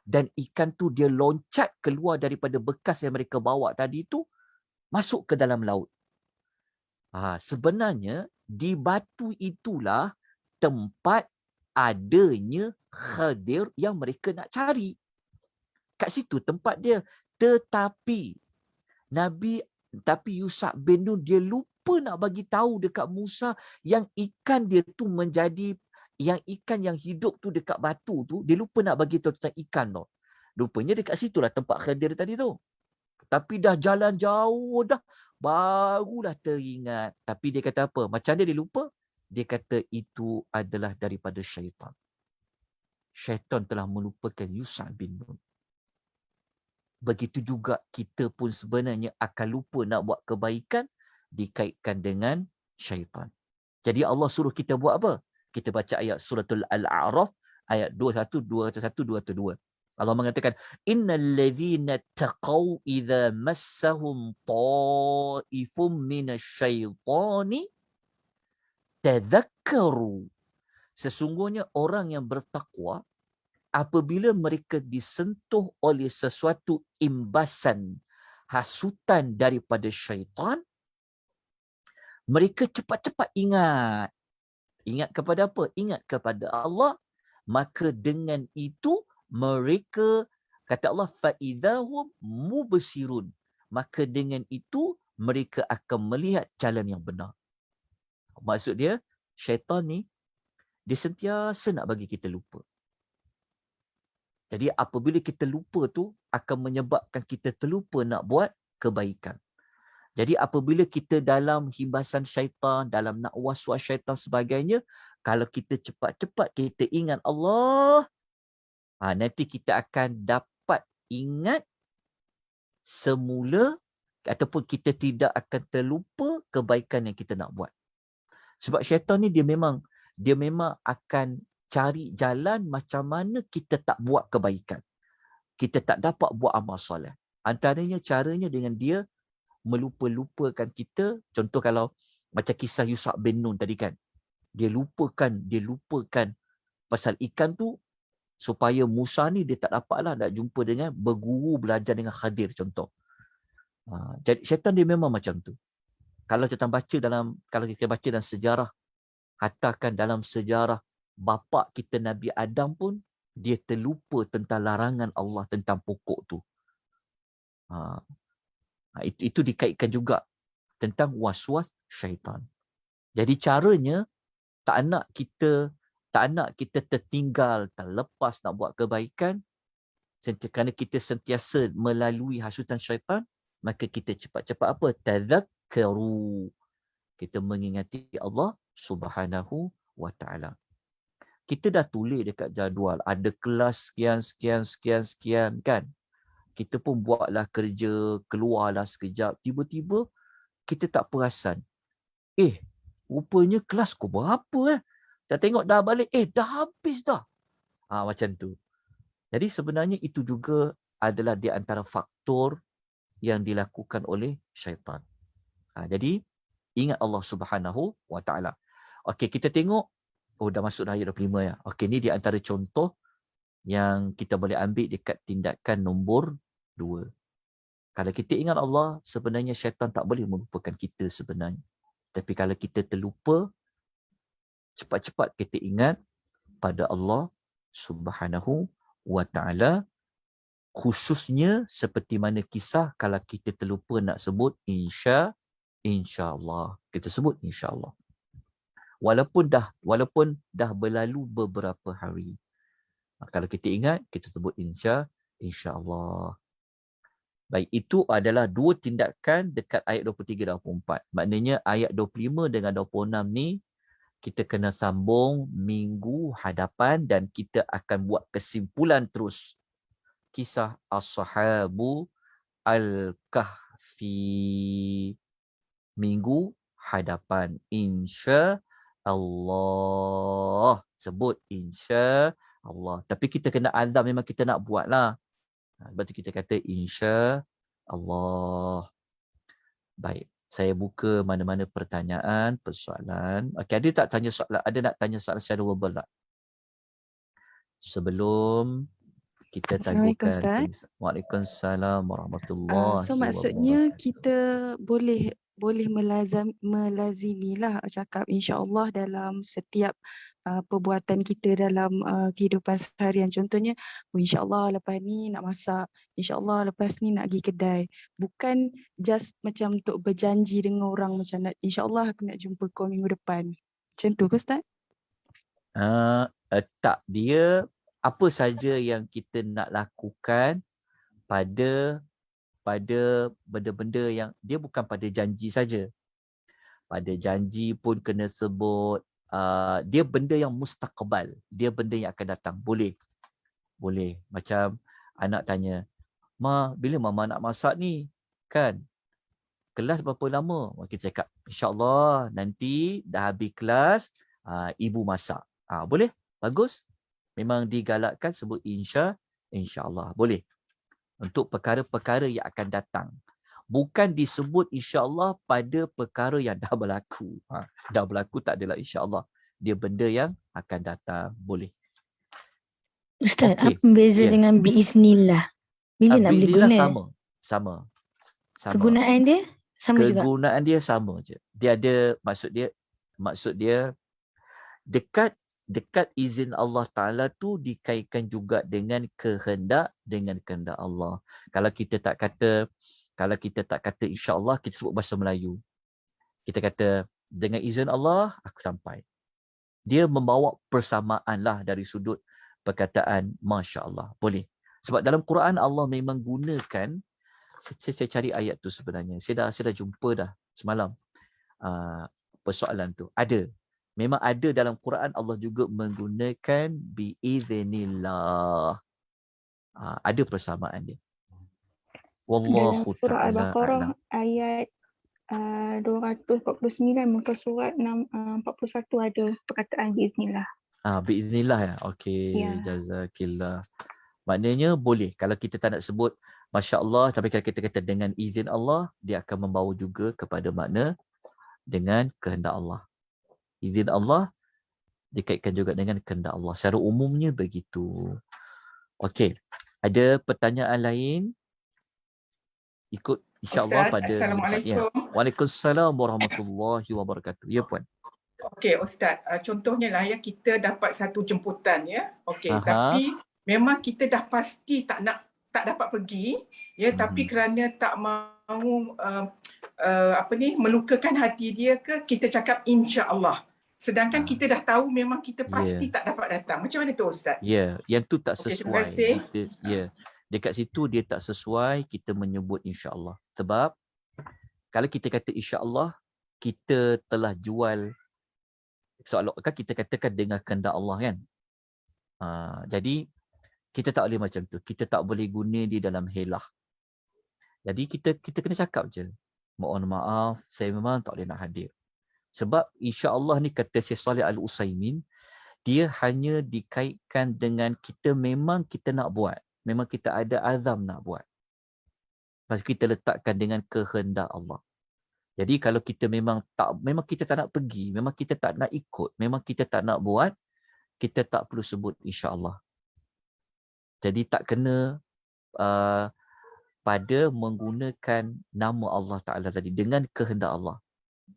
dan ikan tu dia loncat keluar daripada bekas yang mereka bawa tadi tu, masuk ke dalam laut. Sebenarnya, di batu itulah tempat adanya Khadir yang mereka nak cari. Kat situ tempat dia. Tetapi Yusa' bin Nun, dia lupa nak bagi tahu dekat Musa yang ikan dia tu menjadi, yang ikan yang hidup tu dekat batu tu, dia lupa nak bagi tahu tentang ikan tu. Rupanya dekat situlah tempat Khadir tadi tu. Tapi dah jalan jauh dah, barulah teringat. Tapi dia kata apa? Macam dia lupa? Dia kata itu adalah daripada syaitan. Syaitan telah melupakan Yusa' bin Nun. Begitu juga kita pun sebenarnya akan lupa nak buat kebaikan, dikaitkan dengan syaitan. Jadi Allah suruh kita buat apa? Kita baca ayat Suratul Al-A'raf ayat 21, 202. Allah mengatakan, innal ladzina taqaw idza massahum ta'ifum minasyaitani tadzakkaru. Sesungguhnya orang yang bertakwa, apabila mereka disentuh oleh sesuatu imbasan, hasutan daripada syaitan, mereka cepat-cepat ingat. Ingat kepada apa? Ingat kepada Allah. Maka dengan itu mereka, kata Allah, fa'idhahum mubsirun. Maka dengan itu mereka akan melihat jalan yang benar. Maksud dia, syaitan ni, dia sentiasa nak bagi kita lupa. Jadi apabila kita lupa tu, akan menyebabkan kita terlupa nak buat kebaikan. Jadi apabila kita dalam himbasan syaitan, dalam nak was-was syaitan sebagainya, kalau kita cepat-cepat kita ingat Allah, nanti kita akan dapat ingat semula ataupun kita tidak akan terlupa kebaikan yang kita nak buat. Sebab syaitan ni dia memang akan cari jalan macam mana kita tak buat kebaikan. Kita tak dapat buat amal soleh. Antaranya caranya dengan dia melupa-lupakan kita. Contoh kalau macam kisah Yusuf bin Nun tadi kan. Dia lupakan pasal ikan tu supaya Musa ni dia tak dapatlah nak jumpa dengan berguru belajar dengan Khadir contoh. Jadi syaitan dia memang macam tu. Kalau kita baca dalam sejarah, katakan dalam sejarah bapa kita Nabi Adam pun dia terlupa tentang larangan Allah tentang pokok tu. Itu dikaitkan juga tentang waswas syaitan. Jadi caranya tak nak kita tertinggal, terlepas nak buat kebaikan, kerana kita sentiasa melalui hasutan syaitan, maka kita cepat-cepat apa? Tadhakkaru. Kita mengingati Allah Subhanahu wa ta'ala. Kita dah tulis dekat jadual, ada kelas sekian kan. Kita pun buatlah kerja, keluarlah sekejap, tiba-tiba kita tak perasan. Rupanya kelas kau berapa Tak tengok dah balik, dah habis dah. Macam tu. Jadi sebenarnya itu juga adalah di antara faktor yang dilakukan oleh syaitan. Jadi ingat Allah Subhanahu wa ta'ala. Okey, kita tengok. Dah masuk dah ayat 25 ya. Okey, ni di antara contoh yang kita boleh ambil dekat tindakan nombor 2. Kalau kita ingat Allah, sebenarnya syaitan tak boleh melupakan kita sebenarnya. Tapi kalau kita terlupa, cepat-cepat kita ingat pada Allah Subhanahu wa ta'ala. Khususnya seperti mana kisah kalau kita terlupa nak sebut insya-Allah. Kita sebut insya-Allah. Walaupun dah berlalu beberapa hari. Kalau kita ingat, kita sebut insya-Allah. Baik, itu adalah 2 tindakan dekat ayat 23 dan 24. Maknanya ayat 25 dengan 26 ni kita kena sambung minggu hadapan dan kita akan buat kesimpulan terus. Kisah Ashabu Al-Kahfi. Minggu hadapan. Insya-Allah. Sebut insya-Allah. Tapi kita kena azam, memang kita nak buat lah. Sebab tu kita kata insya-Allah. Baik. Saya buka mana-mana pertanyaan, persoalan. Okey, ada tak tanya soalan? Ada nak tanya soalan secara verbal tak? Sebelum kita Assalamualaikum, tangguhkan. Ustaz. Waalaikumsalam warahmatullahi So maksudnya wabarakatuh. kita boleh melazimilah cakap insya-Allah dalam setiap perbuatan kita dalam kehidupan seharian. Contohnya, insya-Allah lepas ni nak masak, insya-Allah lepas ni nak pergi kedai. Bukan just macam untuk berjanji dengan orang macam nak insya-Allah aku nak jumpa kau minggu depan. Macam tu ke Ustaz? Tak, dia apa saja yang kita nak lakukan pada benda-benda yang dia bukan pada janji saja. Pada janji pun kena sebut. Dia benda yang mustaqbal. Dia benda yang akan datang. Boleh. Macam anak tanya, Ma, bila Mama nak masak ni? Kan? Kelas berapa lama? Kita cakap, insya-Allah nanti dah habis kelas, ibu masak. Boleh? Bagus? Memang digalakkan sebut insya-Allah. Boleh. Untuk perkara-perkara yang akan datang. Bukan disebut insya-Allah pada perkara yang dah berlaku. Dah berlaku tak adalah insya-Allah. Dia benda yang akan datang. Boleh. Ustaz, apa beza dengan biiznillah? Bila nak boleh guna? Sama. Kegunaan dia sama juga? Kegunaan dia sama je. Dia ada, maksud dia dekat izin Allah Ta'ala tu dikaitkan juga dengan kehendak Allah. Kalau kita tak kata insya-Allah, kita sebut bahasa Melayu. Kita kata dengan izin Allah aku sampai. Dia membawa persamaan lah dari sudut perkataan masya-Allah. Boleh. Sebab dalam Quran Allah memang gunakan, saya cari ayat tu sebenarnya. Saya dah jumpa dah semalam. Persoalan tu ada. Memang ada dalam Quran Allah juga menggunakan biiznillah. Ada persamaan dia. Dalam Wallahu surah ta'ala Al-Baqarah a'lam. ayat 249, muka surat 41 ada perkataan biiznillah. Biiznillah ya. Okey, Ya. jazakillah. Maknanya boleh. Kalau kita tak nak sebut Masya Allah, tapi kalau kita kata dengan izin Allah, dia akan membawa juga kepada makna dengan kehendak Allah. Izin Allah dikaitkan juga dengan kehendak Allah. Secara umumnya begitu. Okey. Ada pertanyaan lain? Ikut insya-Allah Ustaz, pada Assalamualaikum. Waalaikumsalam warahmatullahi wabarakatuh. Ya puan. Okey Ustaz, contohnya lah ya, kita dapat satu jemputan ya. Okey, Aha. tapi memang kita dah pasti tak dapat pergi ya, tapi kerana tak mahu melukakan hati dia ke, kita cakap insya-Allah. Sedangkan kita dah tahu memang kita pasti tak dapat datang. Macam mana tu Ustaz? Ya, yang tu tak Okey, sesuai. terima kasih. Dekat situ dia tak sesuai, kita menyebut insya-Allah. Sebab kalau kita kata insya-Allah, kita telah jual, seolah-olah kita katakan dengan kehendak Allah kan. Jadi kita tak boleh macam tu. Kita tak boleh guna di dalam helah. Jadi kita kena cakap je. Mohon maaf, saya memang tak boleh nak hadir. Sebab insya-Allah ni kata Syekh Saleh Al-Utsaimin, dia hanya dikaitkan dengan kita memang kita nak buat. Memang kita ada azam nak buat. Lepas kita letakkan dengan kehendak Allah. Jadi kalau kita memang kita tak nak pergi, memang kita tak nak ikut, memang kita tak nak buat, kita tak perlu sebut insya-Allah. Jadi tak kena pada menggunakan nama Allah Ta'ala tadi dengan kehendak Allah.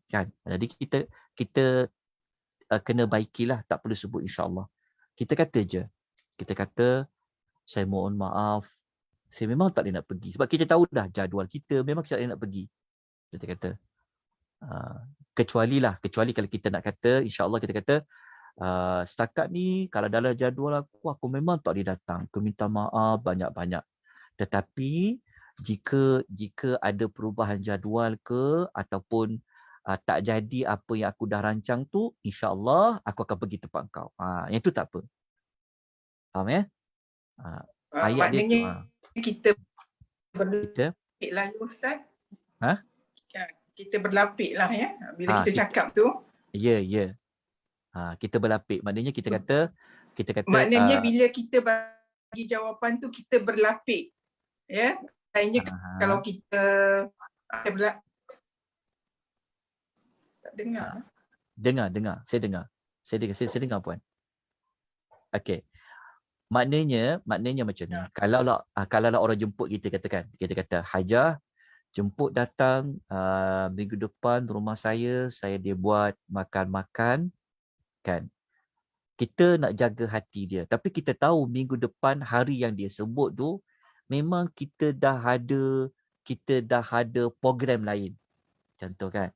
Kan? Jadi kita kena baikilah, tak perlu sebut insya-Allah. Kita kata je. Kita kata, saya mohon maaf, saya memang tak boleh nak pergi. Sebab kita tahu dah jadual kita, memang kita tak boleh nak pergi. Kita kata, kecuali kalau kita nak kata, insya-Allah kita kata, setakat ni kalau dalam jadual aku memang tak boleh datang. Aku minta maaf banyak-banyak. Tetapi jika ada perubahan jadual ke ataupun tak jadi apa yang aku dah rancang tu, insya-Allah aku akan pergi tempat kau. Yang tu tak apa. Faham ya? Ayat dia tu. Kita berlapik lah Ustaz. Kita berlapik lah ya. Bila kita cakap tu. Ya. Kita berlapik. Maknanya kita kata. Maknanya bila kita bagi jawapan tu, kita berlapik. Ya. Lainnya kalau kita berlapik. Tak dengar. Dengar. Saya dengar puan. Okey. Maknanya macam ni. Kalau lah orang jemput kita katakan, kita kata Hajah jemput datang minggu depan rumah saya dia buat makan-makan kan. Kita nak jaga hati dia. Tapi kita tahu minggu depan hari yang dia sebut tu memang kita dah ada program lain. Contoh kan.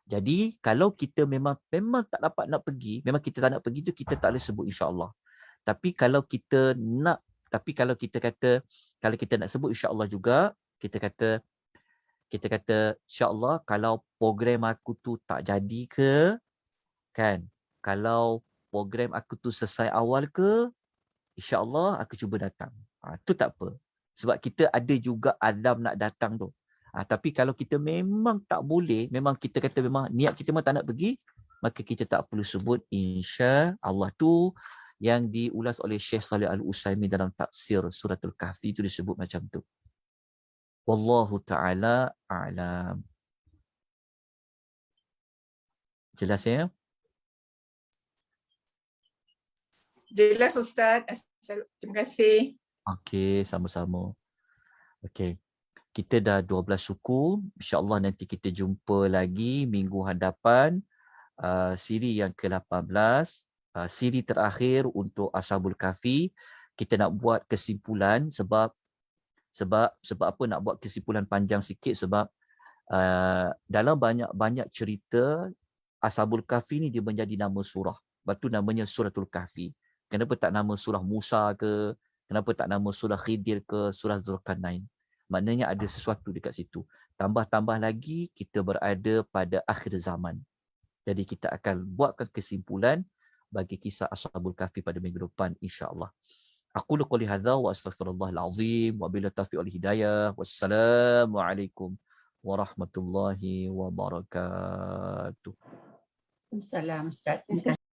Jadi kalau kita memang tak dapat nak pergi, memang kita tak nak pergi tu, kita tak boleh sebut insya-Allah. Tapi kalau kita kata, kalau kita nak sebut insya-Allah juga, kita kata insya-Allah kalau program aku tu tak jadi ke, kan? Kalau program aku tu selesai awal ke, insya-Allah aku cuba datang. Tu tak apa. Sebab kita ada juga azam nak datang tu. Tapi kalau kita memang tak boleh, memang kita kata memang niat kita memang tak nak pergi, maka kita tak perlu sebut insya-Allah. Tu yang diulas oleh Syekh Saleh Al-Utsaimin dalam tafsir Suratul Kahfi itu disebut macam tu. Wallahu ta'ala a'lam. Jelas ya? Jelas Ustaz. Terima kasih. Okey, sama-sama. Okey. Kita dah 12 suku. InsyaAllah nanti kita jumpa lagi minggu hadapan. Siri yang ke-18. Siri terakhir untuk Ashabul Kahfi. Kita nak buat kesimpulan sebab apa nak buat kesimpulan panjang sikit sebab dalam banyak cerita Ashabul Kahfi ni dia menjadi nama surah. Lepas tu namanya Suratul Kahfi. Kenapa tak nama surah Musa ke? Kenapa tak nama surah Khidir ke? Surah Zulkarnain. Maknanya ada sesuatu dekat situ. Tambah-tambah lagi kita berada pada akhir zaman. Jadi kita akan buatkan kesimpulan bagi kisah Ashabul Kahfi pada minggu depan insya-Allah. Aqulu qouli hadza wa astaghfirullahal azim wa billahi taufiq wal hidayah. Wassalamualaikum warahmatullahi wabarakatuh. Waalaikumsalam Ustaz. Terima kasih.